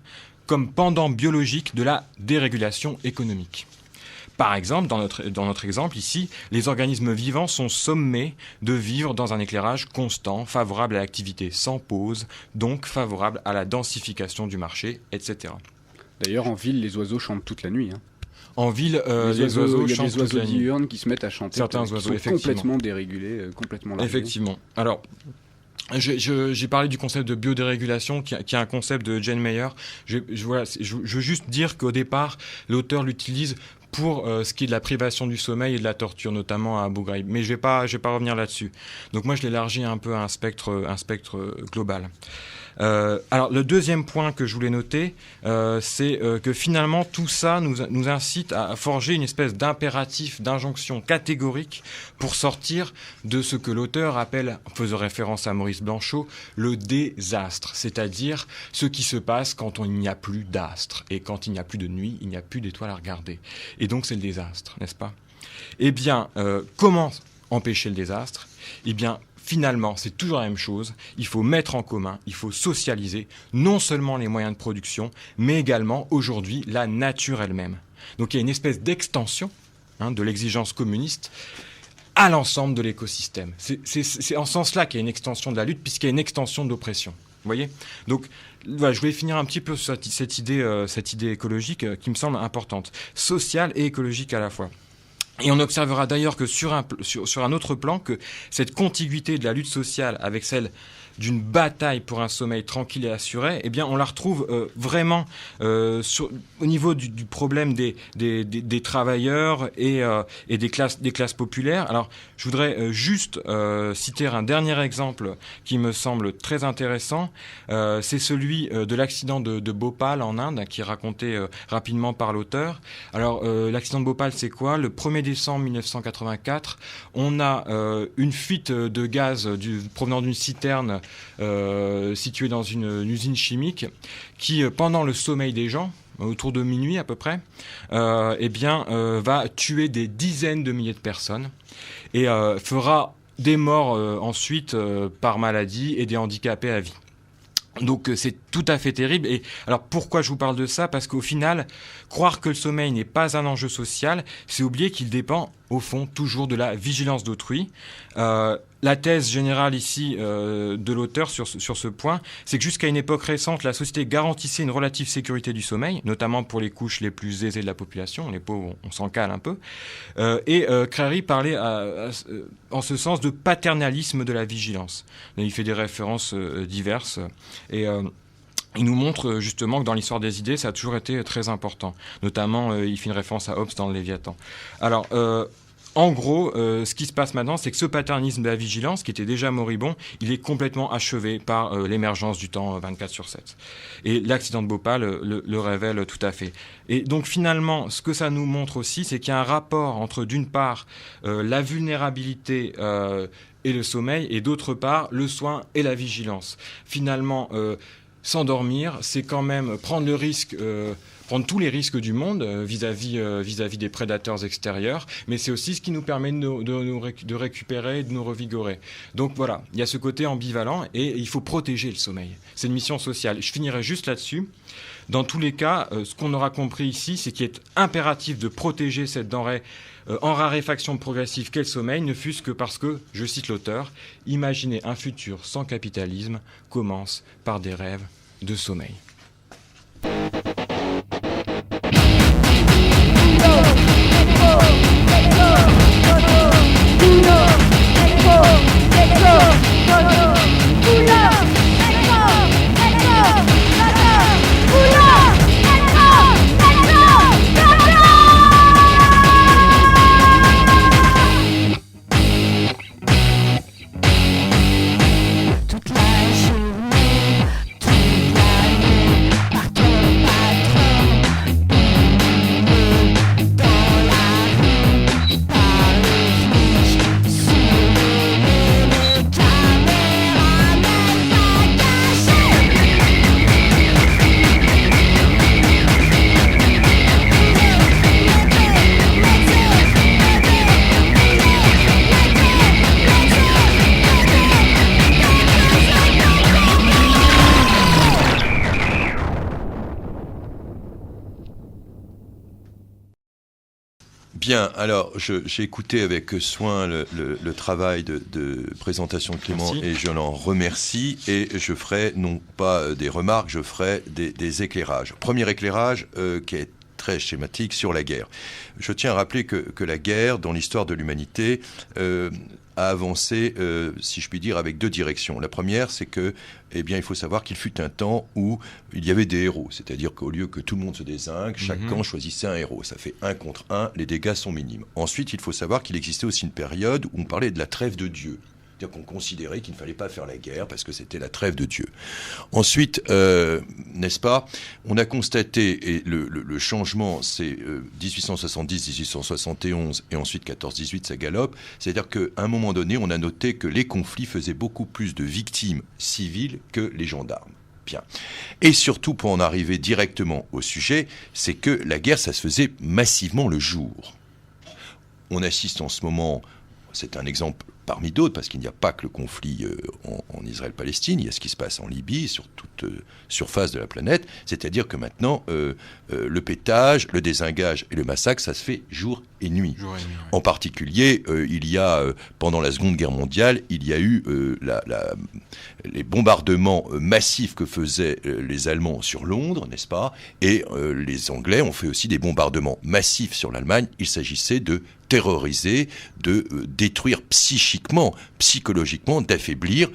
comme pendant biologique de la dérégulation économique. Par exemple, dans notre exemple ici, les organismes vivants sont sommés de vivre dans un éclairage constant, favorable à l'activité sans pause, donc favorable à la densification du marché, etc. D'ailleurs, en ville, les oiseaux chantent toute la nuit. Hein. En ville, les oiseaux chantent toute la nuit. Il y a des oiseaux diurnes qui se mettent à chanter. Certains oiseaux, sont complètement dérégulés, complètement largués. Effectivement. Alors, j'ai parlé du concept de biodérégulation, qui est un concept de Jane Mayer. Je veux juste dire qu'au départ, l'auteur l'utilise pour ce qui est de la privation du sommeil et de la torture, notamment à Abu Ghraib. Mais je vais pas revenir là-dessus. Donc moi, je l'élargis un peu à un spectre global. Alors le deuxième point que je voulais noter, c'est que finalement tout ça nous incite à forger une espèce d'impératif, d'injonction catégorique pour sortir de ce que l'auteur appelle, faisant référence à Maurice Blanchot, le désastre, c'est-à-dire ce qui se passe quand il n'y a plus d'astre et quand il n'y a plus de nuit, il n'y a plus d'étoiles à regarder. Et donc c'est le désastre, n'est-ce pas ? Eh bien, comment empêcher le désastre ? Eh bien, finalement, c'est toujours la même chose. Il faut mettre en commun, il faut socialiser non seulement les moyens de production, mais également, aujourd'hui, la nature elle-même. Donc il y a une espèce d'extension de l'exigence communiste à l'ensemble de l'écosystème. C'est en ce sens-là qu'il y a une extension de la lutte, puisqu'il y a une extension de l'oppression. Vous voyez ? Donc, voilà, je voulais finir un petit peu sur cette idée écologique qui me semble importante, sociale et écologique à la fois. Et on observera d'ailleurs que sur un autre plan, que cette contiguïté de la lutte sociale avec celle d'une bataille pour un sommeil tranquille et assuré, eh bien, on la retrouve vraiment au niveau du problème des travailleurs et des classes populaires. Alors, je voudrais juste citer un dernier exemple qui me semble très intéressant. C'est celui de l'accident de Bhopal en Inde, qui est raconté rapidement par l'auteur. Alors, l'accident de Bhopal, c'est quoi ? Le 1er décembre 1984, on a une fuite de gaz provenant d'une citerne située dans une usine chimique qui, pendant le sommeil des gens, autour de minuit à peu près, va tuer des dizaines de milliers de personnes et fera des morts ensuite par maladie et des handicapés à vie. Donc c'est tout à fait terrible. Et alors pourquoi je vous parle de ça ? Parce qu'au final, croire que le sommeil n'est pas un enjeu social, c'est oublier qu'il dépend au fond toujours de la vigilance d'autrui. La thèse générale ici de l'auteur sur ce point, c'est que jusqu'à une époque récente, la société garantissait une relative sécurité du sommeil, notamment pour les couches les plus aisées de la population. Les pauvres, on s'en cale un peu. Et Crary parlait en ce sens de paternalisme de la vigilance. Il fait des références diverses et il nous montre justement que dans l'histoire des idées, ça a toujours été très important. Notamment, il fait une référence à Hobbes dans le Léviathan. Alors, en gros, ce qui se passe maintenant, c'est que ce paternalisme de la vigilance, qui était déjà moribond, il est complètement achevé par l'émergence du temps 24/7. Et l'accident de Bhopal le révèle tout à fait. Et donc finalement, ce que ça nous montre aussi, c'est qu'il y a un rapport entre, d'une part, la vulnérabilité et le sommeil, et d'autre part, le soin et la vigilance. Finalement, s'endormir, c'est quand même prendre le risque... prendre tous les risques du monde vis-à-vis des prédateurs extérieurs, mais c'est aussi ce qui nous permet de récupérer, de nous revigorer. Donc voilà, il y a ce côté ambivalent et il faut protéger le sommeil. C'est une mission sociale. Je finirai juste là-dessus. Dans tous les cas, ce qu'on aura compris ici, c'est qu'il est impératif de protéger cette denrée en raréfaction progressive qu'est le sommeil, ne fût-ce que parce que, je cite l'auteur, « Imaginer un futur sans capitalisme commence par des rêves de sommeil ». Bien, alors j'ai écouté avec soin le travail de présentation de Clément. Merci. Et je l'en remercie, et je ferai non pas des remarques, je ferai des éclairages. Premier éclairage qui est très schématique sur la guerre. Je tiens à rappeler que la guerre, dans l'histoire de l'humanité, a avancé, si je puis dire, avec deux directions. La première, c'est que, il faut savoir qu'il fut un temps où il y avait des héros. C'est-à-dire qu'au lieu que tout le monde se dézingue, chaque camp choisissait un héros. Ça fait 1 contre 1, les dégâts sont minimes. Ensuite, il faut savoir qu'il existait aussi une période où on parlait de la trêve de Dieu. C'est-à-dire qu'on considérait qu'il ne fallait pas faire la guerre parce que c'était la trêve de Dieu. Ensuite, n'est-ce pas, on a constaté, et le changement, c'est 1870, 1871, et ensuite 14-18, ça galope. C'est-à-dire qu'à un moment donné, on a noté que les conflits faisaient beaucoup plus de victimes civiles que les gendarmes. Bien. Et surtout, pour en arriver directement au sujet, c'est que la guerre, ça se faisait massivement le jour. On assiste en ce moment, c'est un exemple parmi d'autres, parce qu'il n'y a pas que le conflit en Israël-Palestine, il y a ce qui se passe en Libye, sur toute surface de la planète, c'est-à-dire que maintenant, le pétage, le désengage et le massacre, ça se fait jour et nuit. Ouais. En particulier, il y a, pendant la Seconde Guerre mondiale, il y a eu les bombardements massifs que faisaient les Allemands sur Londres, n'est-ce pas ? Et les Anglais ont fait aussi des bombardements massifs sur l'Allemagne. Il s'agissait de terroriser, de détruire psychiquement, psychologiquement, d'affaiblir,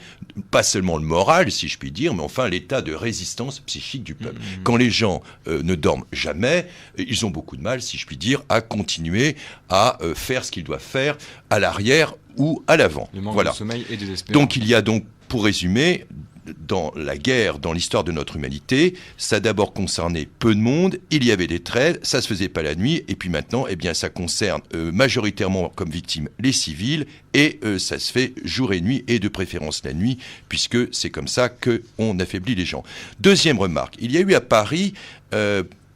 pas seulement le moral, si je puis dire, mais enfin l'état de résistance psychique du peuple. Quand les gens ne dorment jamais, ils ont beaucoup de mal, si je puis dire, à continuer à faire ce qu'ils doivent faire à l'arrière ou à l'avant. Le manque de sommeil et des espérances. Donc il y a donc, pour résumer, dans la guerre, dans l'histoire de notre humanité, ça a d'abord concerné peu de monde, il y avait des trêves, ça se faisait pas la nuit, et puis maintenant, ça concerne majoritairement comme victimes les civils, et ça se fait jour et nuit, et de préférence la nuit, puisque c'est comme ça qu'on affaiblit les gens. Deuxième remarque, il y a eu à Paris...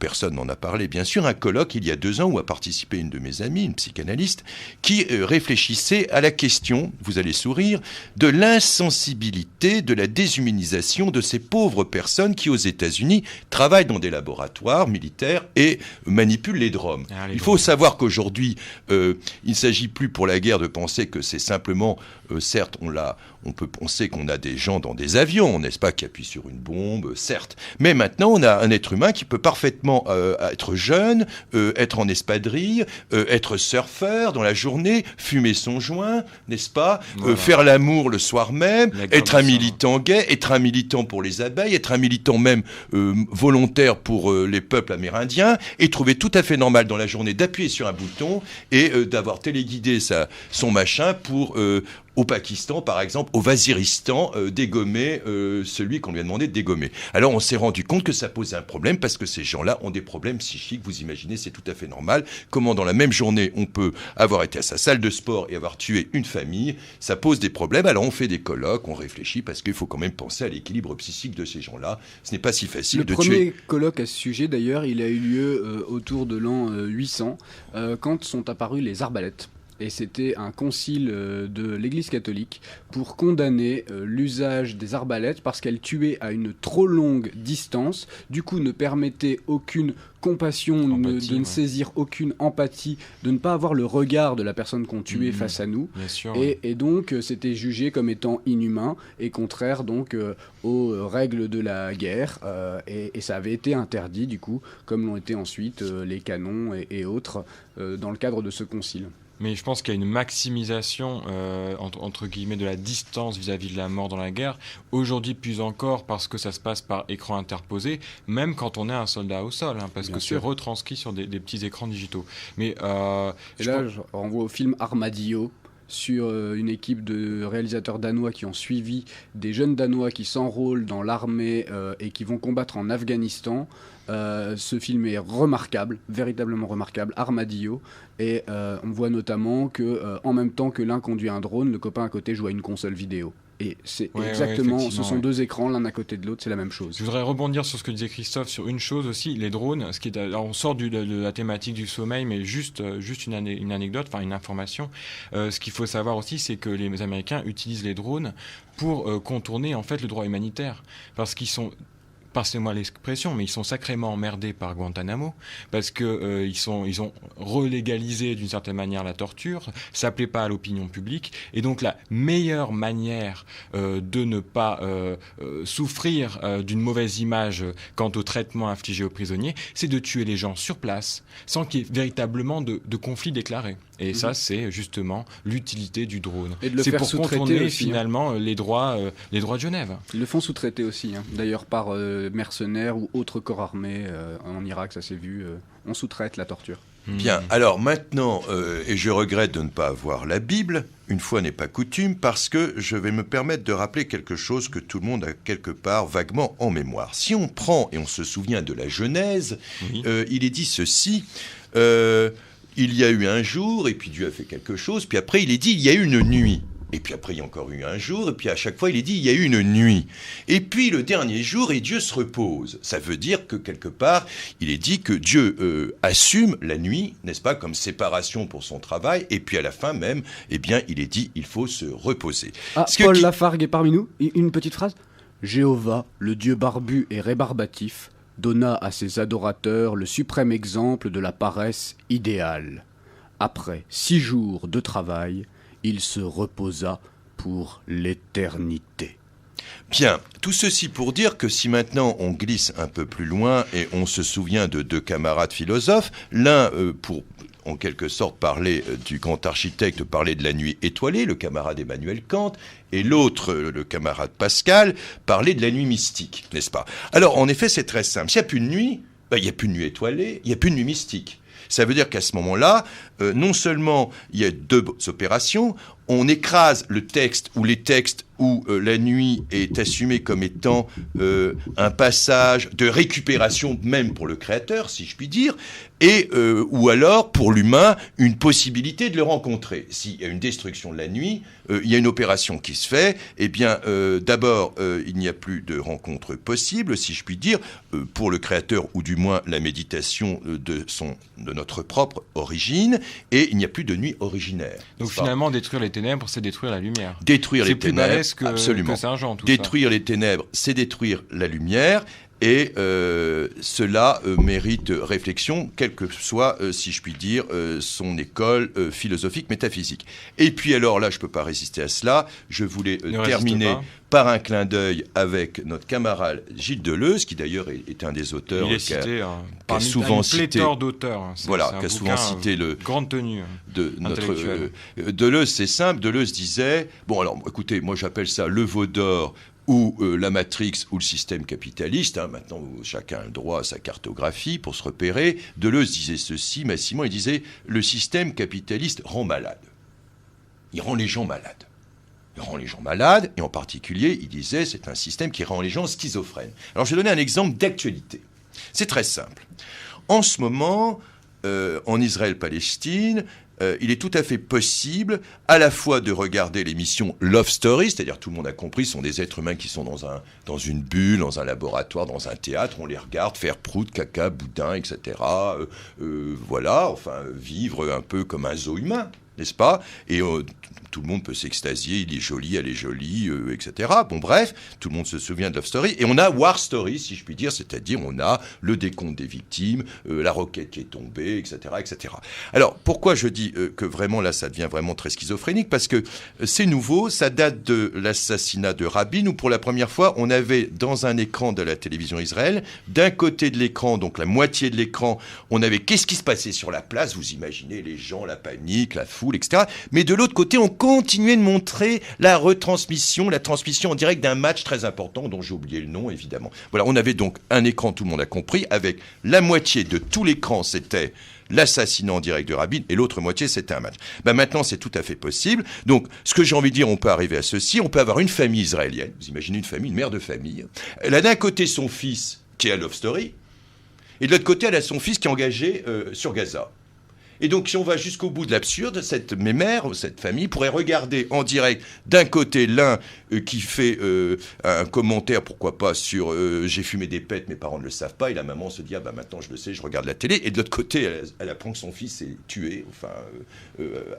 personne n'en a parlé, bien sûr, un colloque il y a 2 ans où a participé une de mes amies, une psychanalyste, qui réfléchissait à la question, vous allez sourire, de l'insensibilité, de la déshumanisation de ces pauvres personnes qui, aux États-Unis, travaillent dans des laboratoires militaires et manipulent les drones. Il faut savoir qu'aujourd'hui, il ne s'agit plus pour la guerre de penser que c'est simplement, certes, on peut penser qu'on a des gens dans des avions, n'est-ce pas, qui appuient sur une bombe, certes. Mais maintenant, on a un être humain qui peut parfaitement être jeune, être en espadrille, être surfeur dans la journée, fumer son joint, n'est-ce pas, faire l'amour le soir même, être un militant gay, être un militant pour les abeilles, être un militant même volontaire pour les peuples amérindiens, et trouver tout à fait normal dans la journée d'appuyer sur un bouton et d'avoir téléguidé son machin pour... au Pakistan, par exemple, au Waziristan, dégommer celui qu'on lui a demandé de dégommer. Alors on s'est rendu compte que ça posait un problème parce que ces gens-là ont des problèmes psychiques. Vous imaginez, c'est tout à fait normal. Comment dans la même journée on peut avoir été à sa salle de sport et avoir tué une famille, ça pose des problèmes. Alors on fait des colloques, on réfléchit parce qu'il faut quand même penser à l'équilibre psychique de ces gens-là. Ce n'est pas si facile de tuer. Le premier colloque à ce sujet, d'ailleurs, il a eu lieu autour de l'an 800, quand sont apparues les arbalètes. Et c'était un concile de l'Église catholique pour condamner l'usage des arbalètes parce qu'elles tuaient à une trop longue distance, du coup ne permettaient aucune compassion, de ne saisir aucune empathie, de ne pas avoir le regard de la personne qu'on tuait face à nous. Bien sûr, et donc c'était jugé comme étant inhumain et contraire donc aux règles de la guerre, et ça avait été interdit du coup, comme l'ont été ensuite les canons et autres dans le cadre de ce concile. Mais je pense qu'il y a une maximisation, entre guillemets, de la distance vis-à-vis de la mort dans la guerre. Aujourd'hui, plus encore, parce que ça se passe par écran interposé, même quand on est un soldat au sol, parce que c'est retranscrit sur des petits écrans digitaux. Mais, je renvoie au film Armadillo, sur une équipe de réalisateurs danois qui ont suivi des jeunes Danois qui s'enrôlent dans l'armée et qui vont combattre en Afghanistan. Ce film est remarquable, véritablement remarquable, Armadillo, et on voit notamment que en même temps que l'un conduit un drone, le copain à côté joue à une console vidéo. Et c'est exactement, ce sont deux écrans l'un à côté de l'autre, c'est la même chose. Je voudrais rebondir sur ce que disait Christophe sur une chose aussi, les drones. Alors on sort de la thématique du sommeil, mais juste une anecdote, enfin une information. Ce qu'il faut savoir aussi, c'est que les Américains utilisent les drones pour contourner en fait le droit humanitaire, parce qu'ils sont passez-moi l'expression, mais ils sont sacrément emmerdés par Guantanamo, parce que ils ont relégalisé d'une certaine manière la torture, ça plaît pas à l'opinion publique, et donc la meilleure manière de ne pas souffrir d'une mauvaise image quant au traitement infligé aux prisonniers, c'est de tuer les gens sur place, sans qu'il y ait véritablement de conflit déclaré. Et ça, c'est justement l'utilité du drone. Et de le c'est faire pour sous-traiter contourner aussi, finalement les droits de Genève. Ils le font sous-traiter aussi, d'ailleurs par mercenaires ou autres corps armés. En Irak, ça s'est vu, on sous-traite la torture. Bien, alors maintenant, et je regrette de ne pas avoir la Bible, une fois n'est pas coutume, parce que je vais me permettre de rappeler quelque chose que tout le monde a quelque part vaguement en mémoire. Si on prend et on se souvient de la Genèse, il est dit ceci... il y a eu un jour, et puis Dieu a fait quelque chose, puis après il est dit, il y a eu une nuit. Et puis après, il y a encore eu un jour, et puis à chaque fois, il est dit, il y a eu une nuit. Et puis le dernier jour, et Dieu se repose. Ça veut dire que quelque part, il est dit que Dieu assume la nuit, n'est-ce pas, comme séparation pour son travail, et puis à la fin même, eh bien, il est dit, il faut se reposer. Ah, Paul Lafargue est parmi nous. Une petite phrase. Jéhovah, le Dieu barbu et rébarbatif, donna à ses adorateurs le suprême exemple de la paresse idéale. Après 6 jours de travail, il se reposa pour l'éternité. Bien, tout ceci pour dire que si maintenant on glisse un peu plus loin et on se souvient de 2 camarades philosophes, l'un pour en quelque sorte parler du grand architecte, parler de la nuit étoilée, le camarade Emmanuel Kant, et l'autre, le camarade Pascal, parler de la nuit mystique, n'est-ce pas? Alors en effet c'est très simple, s'il n'y a plus de nuit, il n'y a plus de nuit étoilée, il n'y a plus de nuit mystique. Ça veut dire qu'à ce moment-là, non seulement il y a 2 opérations, on écrase le texte ou les textes où la nuit est assumée comme étant un passage de récupération même pour le créateur, si je puis dire, et ou alors pour l'humain une possibilité de le rencontrer. S'il y a une destruction de la nuit, il y a une opération qui se fait, eh bien d'abord il n'y a plus de rencontre possible, si je puis dire, pour le créateur ou du moins la méditation de notre propre origine, et il n'y a plus de nuit originaire. Donc finalement détruire les ténèbres, c'est détruire la lumière. Détruire les ténèbres, absolument. Que Saint-Jean, détruire les ténèbres, c'est détruire la lumière. Et cela mérite réflexion, quelle que soit, si je puis dire, son école philosophique, métaphysique. Et puis alors là, je ne peux pas résister à cela, je voulais terminer par un clin d'œil avec notre camarade Gilles Deleuze, qui d'ailleurs est un des auteurs qui a souvent cité... pléthore d'auteurs. Voilà, qui a souvent cité le... grande tenue de notre Deleuze, c'est simple, Deleuze disait... Bon alors, écoutez, moi j'appelle ça le veau d'or, ou la Matrix ou le système capitaliste, maintenant chacun a le droit à sa cartographie pour se repérer. Deleuze disait ceci, massivement, il disait « le système capitaliste rend malade ». Il rend les gens malades. Il rend les gens malades, et en particulier, il disait c'est un système qui rend les gens schizophrènes. Alors je vais donner un exemple d'actualité. C'est très simple. En ce moment, en Israël-Palestine, il est tout à fait possible à la fois de regarder l'émission Love Story, c'est-à-dire tout le monde a compris, ce sont des êtres humains qui sont dans une bulle, dans un laboratoire, dans un théâtre, on les regarde faire prout, caca, boudin, etc. Voilà, enfin, vivre un peu comme un zoo humain, n'est-ce pas? Et tout le monde peut s'extasier, il est joli, elle est jolie, etc. Bon bref, tout le monde se souvient de Love Story. Et on a War Story, si je puis dire, c'est-à-dire on a le décompte des victimes, la roquette qui est tombée, etc. etc. Alors pourquoi je dis que vraiment là ça devient vraiment très schizophrénique? Parce que c'est nouveau, ça date de l'assassinat de Rabin, où pour la première fois on avait dans un écran de la télévision Israël, d'un côté de l'écran, donc la moitié de l'écran, on avait qu'est-ce qui se passait sur la place, vous imaginez les gens, la panique, la foule, etc. Mais de l'autre côté, on continuait de montrer la transmission en direct d'un match très important dont j'ai oublié le nom, évidemment. Voilà, on avait donc un écran, tout le monde a compris, avec la moitié de tout l'écran, c'était l'assassinat en direct de Rabin, et l'autre moitié, c'était un match. Maintenant, c'est tout à fait possible. Donc, ce que j'ai envie de dire, on peut arriver à ceci, on peut avoir une famille israélienne, vous imaginez une famille, une mère de famille, elle a d'un côté son fils, qui est à Love Story, et de l'autre côté, elle a son fils qui est engagé sur Gaza. Et donc, si on va jusqu'au bout de l'absurde, cette mère, cette famille, pourrait regarder en direct, d'un côté, l'un qui fait un commentaire, pourquoi pas, sur « j'ai fumé des pètes, mes parents ne le savent pas », et la maman se dit « ah bah maintenant je le sais, je regarde la télé », et de l'autre côté, elle apprend que son fils est tué,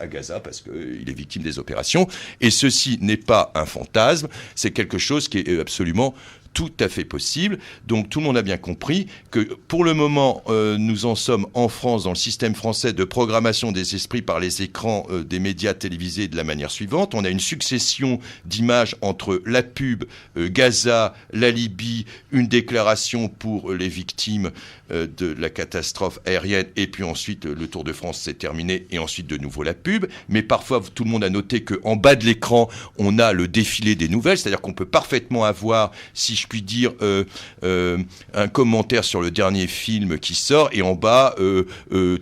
à Gaza, parce qu'il est victime des opérations. Et ceci n'est pas un fantasme, c'est quelque chose qui est absolument tout à fait possible. Donc tout le monde a bien compris que pour le moment, nous en sommes en France, dans le système français de programmation des esprits par les écrans des médias télévisés de la manière suivante. On a une succession d'images entre la pub, Gaza, la Libye, une déclaration pour les victimes de la catastrophe aérienne, et puis ensuite le Tour de France c'est terminé, et ensuite de nouveau la pub. Mais parfois tout le monde a noté qu'en bas de l'écran on a le défilé des nouvelles, c'est-à-dire qu'on peut parfaitement avoir, si je puis dire, un commentaire sur le dernier film qui sort, et en bas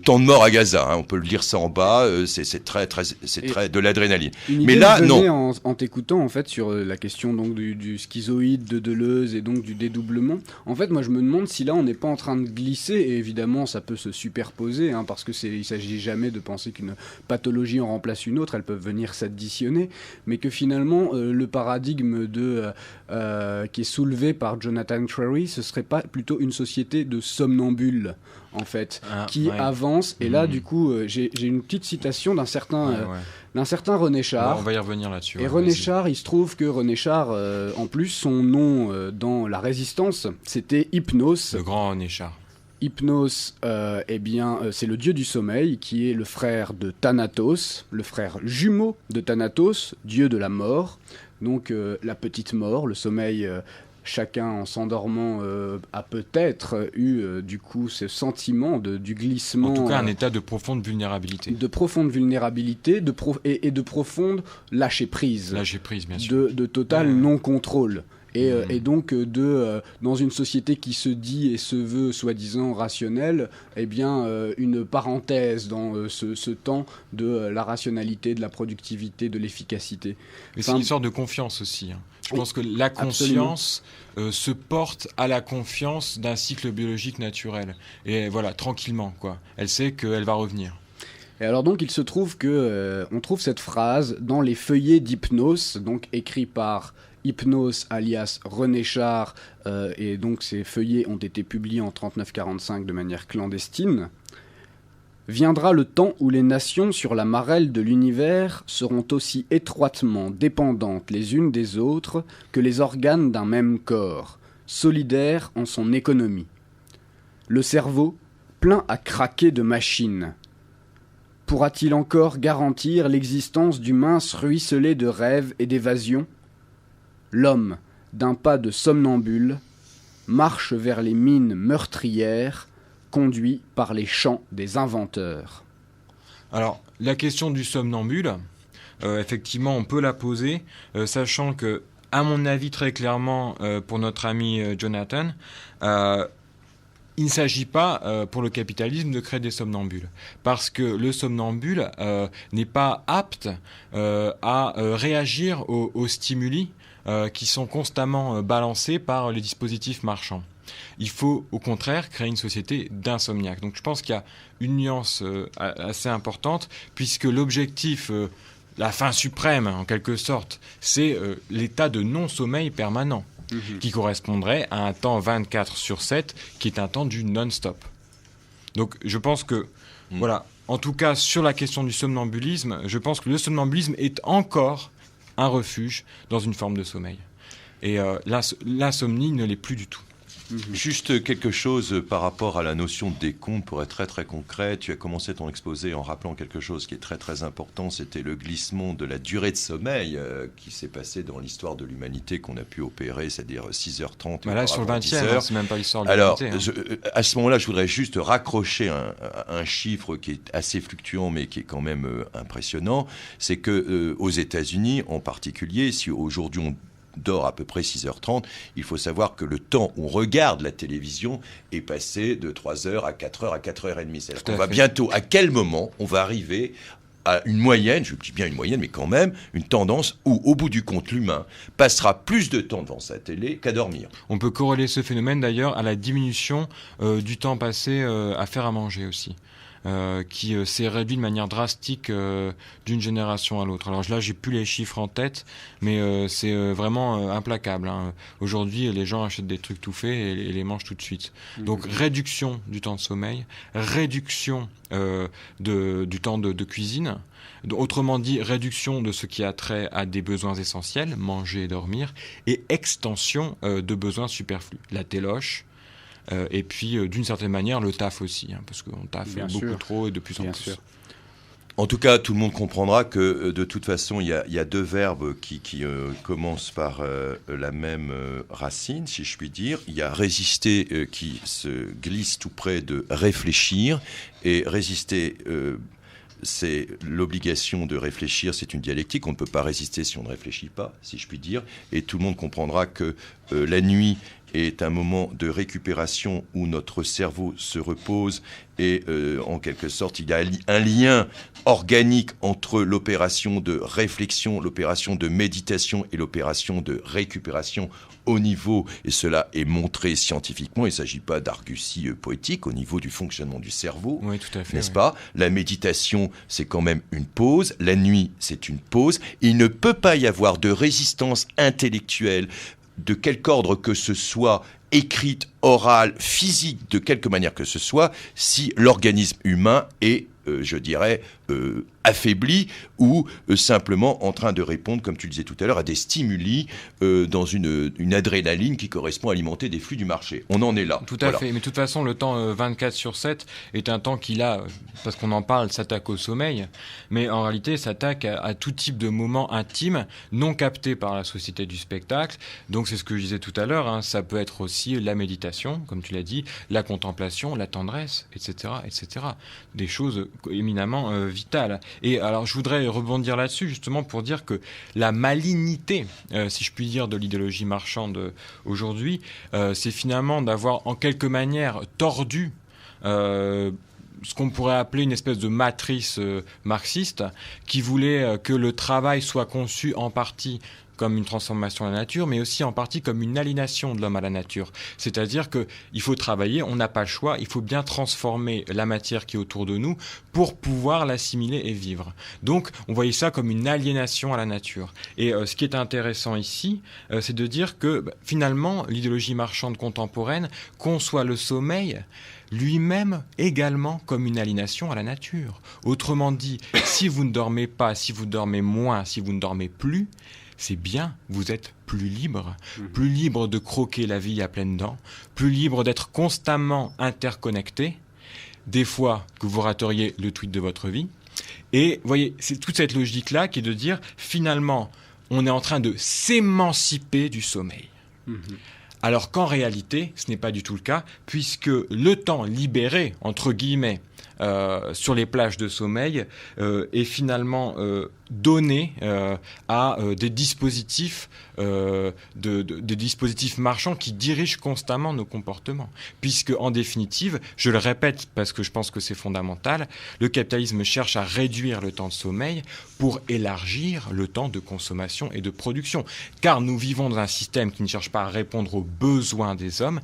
tant de morts à Gaza, hein, on peut le lire ça en bas, c'est très de l'adrénaline. Mais là non. En t'écoutant en fait sur la question donc du schizoïde de Deleuze et donc du dédoublement, en fait moi je me demande si là on n'est pas en train de glisser, et évidemment ça peut se superposer, hein, parce que il s'agit jamais de penser qu'une pathologie en remplace une autre, elles peuvent venir s'additionner, mais que finalement le paradigme qui est soulevé par Jonathan Crary, ce serait pas plutôt une société de somnambules en fait, qui avance, et là du coup j'ai une petite citation d'un certain René Char. On va y revenir là-dessus. Et René Char, il se trouve que René Char, en plus, son nom dans la Résistance, c'était Hypnos. Le grand René Char. Hypnos, c'est le dieu du sommeil, qui est le frère de Thanatos, le frère jumeau de Thanatos, dieu de la mort. Donc la petite mort, le sommeil... Chacun, en s'endormant, a peut-être eu, du coup, ce sentiment du glissement... En tout cas, un état de profonde vulnérabilité. De profonde vulnérabilité et de profonde lâcher-prise. Lâcher-prise, bien sûr. De total non-contrôle. Et donc, dans une société qui se dit et se veut soi-disant rationnelle, une parenthèse dans ce temps de la rationalité, de la productivité, de l'efficacité. Mais c'est une sorte de confiance aussi, hein. Je pense que la conscience se porte à la confiance d'un cycle biologique naturel. Et voilà, tranquillement, quoi. Elle sait qu'elle va revenir. Et alors donc, il se trouve que on trouve cette phrase dans les feuillets d'Hypnos, donc écrits par Hypnos alias René Char, et donc ces feuillets ont été publiés en 39-45 de manière clandestine. Viendra le temps où les nations sur la marelle de l'univers seront aussi étroitement dépendantes les unes des autres que les organes d'un même corps, solidaires en son économie. Le cerveau, plein à craquer de machines, pourra-t-il encore garantir l'existence du mince ruisselet de rêves et d'évasions ? L'homme, d'un pas de somnambule, marche vers les mines meurtrières, conduit par les chants des inventeurs. Alors, la question du somnambule, effectivement, on peut la poser, sachant que, à mon avis, très clairement, pour notre ami Jonathan, il ne s'agit pas, pour le capitalisme, de créer des somnambules. Parce que le somnambule n'est pas apte à réagir aux stimuli qui sont constamment balancés par les dispositifs marchands. Il faut au contraire créer une société d'insomniaques. Donc je pense qu'il y a une nuance assez importante, puisque l'objectif, la fin suprême en quelque sorte, c'est l'état de non-sommeil permanent, qui correspondrait à un temps 24/7, qui est un temps du non-stop. Donc je pense que, voilà, en tout cas sur la question du somnambulisme, je pense que le somnambulisme est encore un refuge dans une forme de sommeil. Et l'insomnie ne l'est plus du tout. Juste quelque chose par rapport à la notion de décompte, pour être très très concret. Tu as commencé ton exposé en rappelant quelque chose qui est très très important, c'était le glissement de la durée de sommeil qui s'est passé dans l'histoire de l'humanité, qu'on a pu opérer, c'est-à-dire 6h30. Là, sur le 20e, c'est même pas l'histoire de l'humanité. Alors, à ce moment-là, je voudrais juste raccrocher un chiffre qui est assez fluctuant, mais qui est quand même impressionnant. C'est que aux États-Unis, en particulier, si aujourd'hui on dort à peu près 6h30, il faut savoir que le temps où on regarde la télévision est passé de 3h à 4h à 4h30. C'est-à-dire qu'on va bientôt, à quel moment on va arriver à une moyenne, je dis bien une moyenne, mais quand même, une tendance où, au bout du compte, l'humain passera plus de temps devant sa télé qu'à dormir. On peut corréler ce phénomène d'ailleurs à la diminution du temps passé à faire à manger aussi. qui s'est réduit de manière drastique d'une génération à l'autre. Alors là, j'ai plus les chiffres en tête, mais c'est vraiment implacable. Hein. Aujourd'hui, les gens achètent des trucs tout faits et les mangent tout de suite. Donc réduction du temps de sommeil, réduction du temps de cuisine. Autrement dit, réduction de ce qui a trait à des besoins essentiels, manger et dormir, et extension de besoins superflus. La téloche, et puis d'une certaine manière le taf aussi, hein, parce qu'on taffe beaucoup trop et de plus en plus. Sûr. En tout cas, tout le monde comprendra que de toute façon, il y a deux verbes qui commencent par la même racine, si je puis dire. Il y a résister qui se glisse tout près de réfléchir, et résister... c'est l'obligation de réfléchir, c'est une dialectique, on ne peut pas résister si on ne réfléchit pas, si je puis dire, et tout le monde comprendra que la nuit est un moment de récupération où notre cerveau se repose et en quelque sorte il y a un lien organique entre l'opération de réflexion, l'opération de méditation et l'opération de récupération au niveau, et cela est montré scientifiquement, il ne s'agit pas d'argutie poétique, au niveau du fonctionnement du cerveau, oui, tout à fait, n'est-ce pas ? La méditation, c'est quand même une pause, la nuit, c'est une pause. Il ne peut pas y avoir de résistance intellectuelle de quelque ordre que ce soit, écrite, orale, physique, de quelque manière que ce soit, si l'organisme humain est, je dirais, affaibli ou simplement en train de répondre, comme tu le disais tout à l'heure, à des stimuli dans une adrénaline qui correspond à alimenter des flux du marché. On en est là. Tout à fait. Mais de toute façon, le temps 24/7 est un temps qui, là, parce qu'on en parle, s'attaque au sommeil, mais en réalité s'attaque à tout type de moments intimes non captés par la société du spectacle. Donc c'est ce que je disais tout à l'heure, hein, ça peut être aussi la méditation, comme tu l'as dit, la contemplation, la tendresse, etc., etc. Des choses éminemment vitales. Et alors je voudrais rebondir là-dessus justement pour dire que la malignité, si je puis dire, de l'idéologie marchande aujourd'hui, c'est finalement d'avoir en quelque manière tordu ce qu'on pourrait appeler une espèce de matrice marxiste qui voulait que le travail soit conçu en partie comme une transformation de la nature, mais aussi en partie comme une aliénation de l'homme à la nature. C'est-à-dire qu'il faut travailler, on n'a pas le choix, il faut bien transformer la matière qui est autour de nous pour pouvoir l'assimiler et vivre. Donc, on voyait ça comme une aliénation à la nature. Et ce qui est intéressant ici, c'est de dire que finalement, l'idéologie marchande contemporaine conçoit le sommeil lui-même également comme une aliénation à la nature. Autrement dit, si vous ne dormez pas, si vous dormez moins, si vous ne dormez plus, c'est bien, vous êtes plus libre de croquer la vie à pleines dents, plus libre d'être constamment interconnecté, des fois que vous rateriez le tweet de votre vie. Et vous voyez, c'est toute cette logique-là qui est de dire, finalement, on est en train de s'émanciper du sommeil. Alors qu'en réalité, ce n'est pas du tout le cas, puisque le temps libéré, entre guillemets, sur les plages de sommeil est finalement donné à des dispositifs des dispositifs marchands qui dirigent constamment nos comportements. Puisque, en définitive, je le répète parce que je pense que c'est fondamental, le capitalisme cherche à réduire le temps de sommeil pour élargir le temps de consommation et de production. Car nous vivons dans un système qui ne cherche pas à répondre aux besoins des hommes,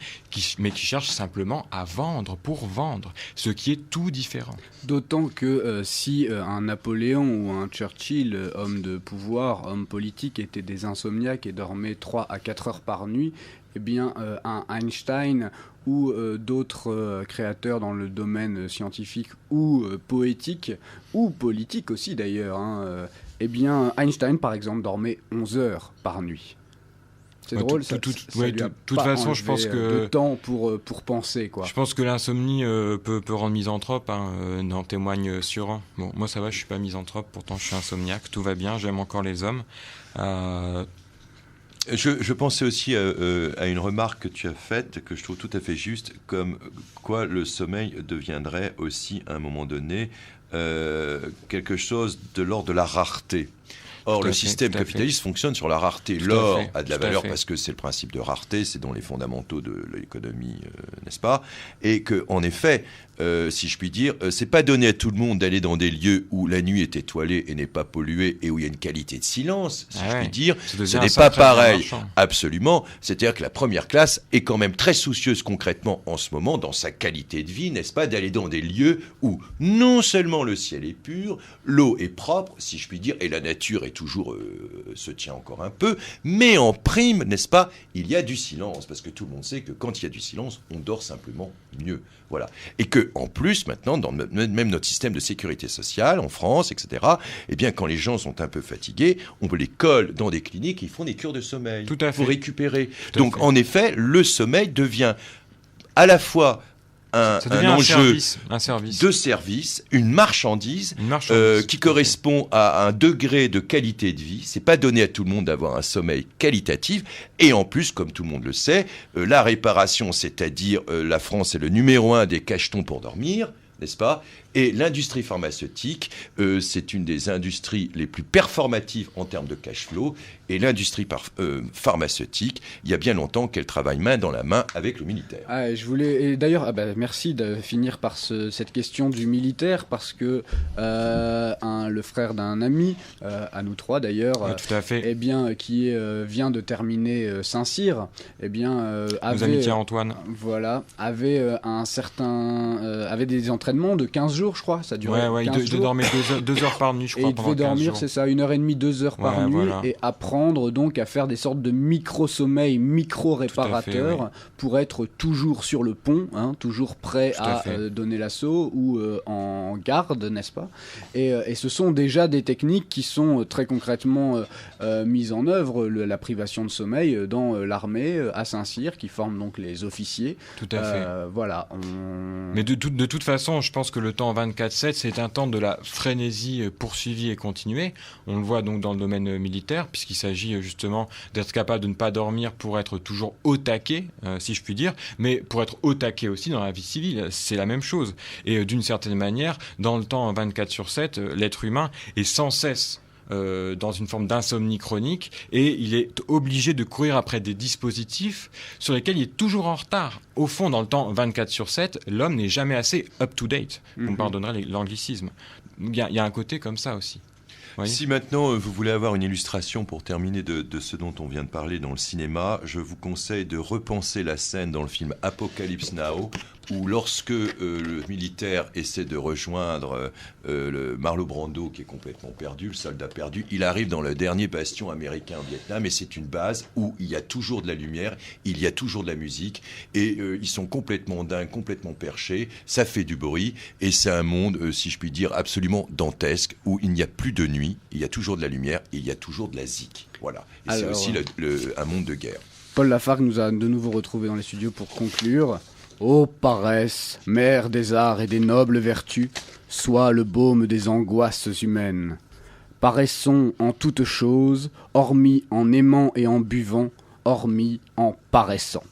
mais qui cherche simplement à vendre pour vendre, ce qui est tout différent. D'autant que si un Napoléon ou un Churchill, homme de pouvoir, homme politique, étaient des insomniaques et dormaient 3 à 4 heures par nuit, eh bien un Einstein ou d'autres créateurs dans le domaine scientifique ou poétique, ou politique aussi d'ailleurs, eh bien Einstein par exemple dormait 11 heures par nuit. C'est drôle, ça lui a toute pas façon, je pense que de temps pour penser, quoi. Je pense que l'insomnie peut rendre misanthrope, en témoigne Suran. Bon, moi ça va, je suis pas misanthrope, pourtant je suis insomniaque, tout va bien, j'aime encore les hommes. Je pensais aussi à une remarque que tu as faite, que je trouve tout à fait juste, comme quoi le sommeil deviendrait aussi à un moment donné quelque chose de l'ordre de la rareté. Or, le système capitaliste fonctionne sur la rareté. Tout L'or à a de la valeur parce que c'est le principe de rareté, c'est dans les fondamentaux de l'économie, n'est-ce pas? Et que, en effet, si je puis dire, c'est pas donné à tout le monde d'aller dans des lieux où la nuit est étoilée et n'est pas polluée et où il y a une qualité de silence, si je puis dire. Ce n'est pas pareil, absolument. C'est-à-dire que la première classe est quand même très soucieuse concrètement en ce moment, dans sa qualité de vie, n'est-ce pas, d'aller dans des lieux où non seulement le ciel est pur, l'eau est propre, si je puis dire, et la nature est toujours se tient encore un peu, mais en prime, n'est-ce pas, il y a du silence, parce que tout le monde sait que quand il y a du silence, on dort simplement mieux. Voilà. Et que, en plus, maintenant, dans même notre système de sécurité sociale, en France, etc., eh bien, quand les gens sont un peu fatigués, on les colle dans des cliniques et ils font des cures de sommeil pour récupérer. Donc, en effet, le sommeil devient à la fois un enjeu de service, une marchandise, qui correspond à un degré de qualité de vie. C'est pas donné à tout le monde d'avoir un sommeil qualitatif. Et en plus, comme tout le monde le sait, la réparation, c'est-à-dire la France est le numéro 1 des cachetons pour dormir, n'est-ce pas? Et l'industrie pharmaceutique, c'est une des industries les plus performatives en termes de cash flow. Et l'industrie pharmaceutique, il y a bien longtemps qu'elle travaille main dans la main avec le militaire. Je voulais, et d'ailleurs, merci de finir par cette question du militaire, parce que le frère d'un ami, à nous trois d'ailleurs, eh bien, qui vient de terminer Saint-Cyr, eh bien, nos amitiés Antoine. Voilà, avait des entraînements de 15 jours, je crois, ça durait 15 jours. Il dormait 2 heures par nuit, je crois, et il devait dormir, c'est ça, 1h30, 2 heures par nuit, voilà. Et apprendre donc à faire des sortes de micro-sommeils, micro-réparateurs, pour être toujours sur le pont, toujours prêt à donner l'assaut ou en garde, n'est-ce pas? Et ce sont déjà des techniques qui sont très concrètement mises en œuvre, la privation de sommeil dans l'armée à Saint-Cyr, qui forme donc les officiers. Tout à fait. Voilà. Mais de toute façon, je pense que le temps 24/7, c'est un temps de la frénésie poursuivie et continuée. On le voit donc dans le domaine militaire, puisqu'il s'agit justement d'être capable de ne pas dormir pour être toujours au taquet, si je puis dire, mais pour être au taquet aussi dans la vie civile, c'est la même chose. Et d'une certaine manière, dans le temps 24/7, l'être humain est sans cesse dans une forme d'insomnie chronique, et il est obligé de courir après des dispositifs sur lesquels il est toujours en retard. Au fond, dans le temps 24/7, l'homme n'est jamais assez up-to-date. Vous me pardonnerez l'anglicisme. Il y a un côté comme ça aussi. Oui. Si maintenant vous voulez avoir une illustration pour terminer de ce dont on vient de parler dans le cinéma, je vous conseille de repenser la scène dans le film Apocalypse Now, où lorsque le militaire essaie de rejoindre le Marlon Brando, qui est complètement perdu, le soldat perdu, il arrive dans le dernier bastion américain au Vietnam, et c'est une base où il y a toujours de la lumière, il y a toujours de la musique, et ils sont complètement dingues, complètement perchés, ça fait du bruit, et c'est un monde, si je puis dire, absolument dantesque, où il n'y a plus de nuit, il y a toujours de la lumière, et il y a toujours de la zik. Voilà. Et c'est aussi un monde de guerre. Paul Lafargue nous a de nouveau retrouvés dans les studios pour conclure. Ô paresse, mère des arts et des nobles vertus, sois le baume des angoisses humaines. Paraissons en toutes choses, hormis en aimant et en buvant, hormis en paraissant.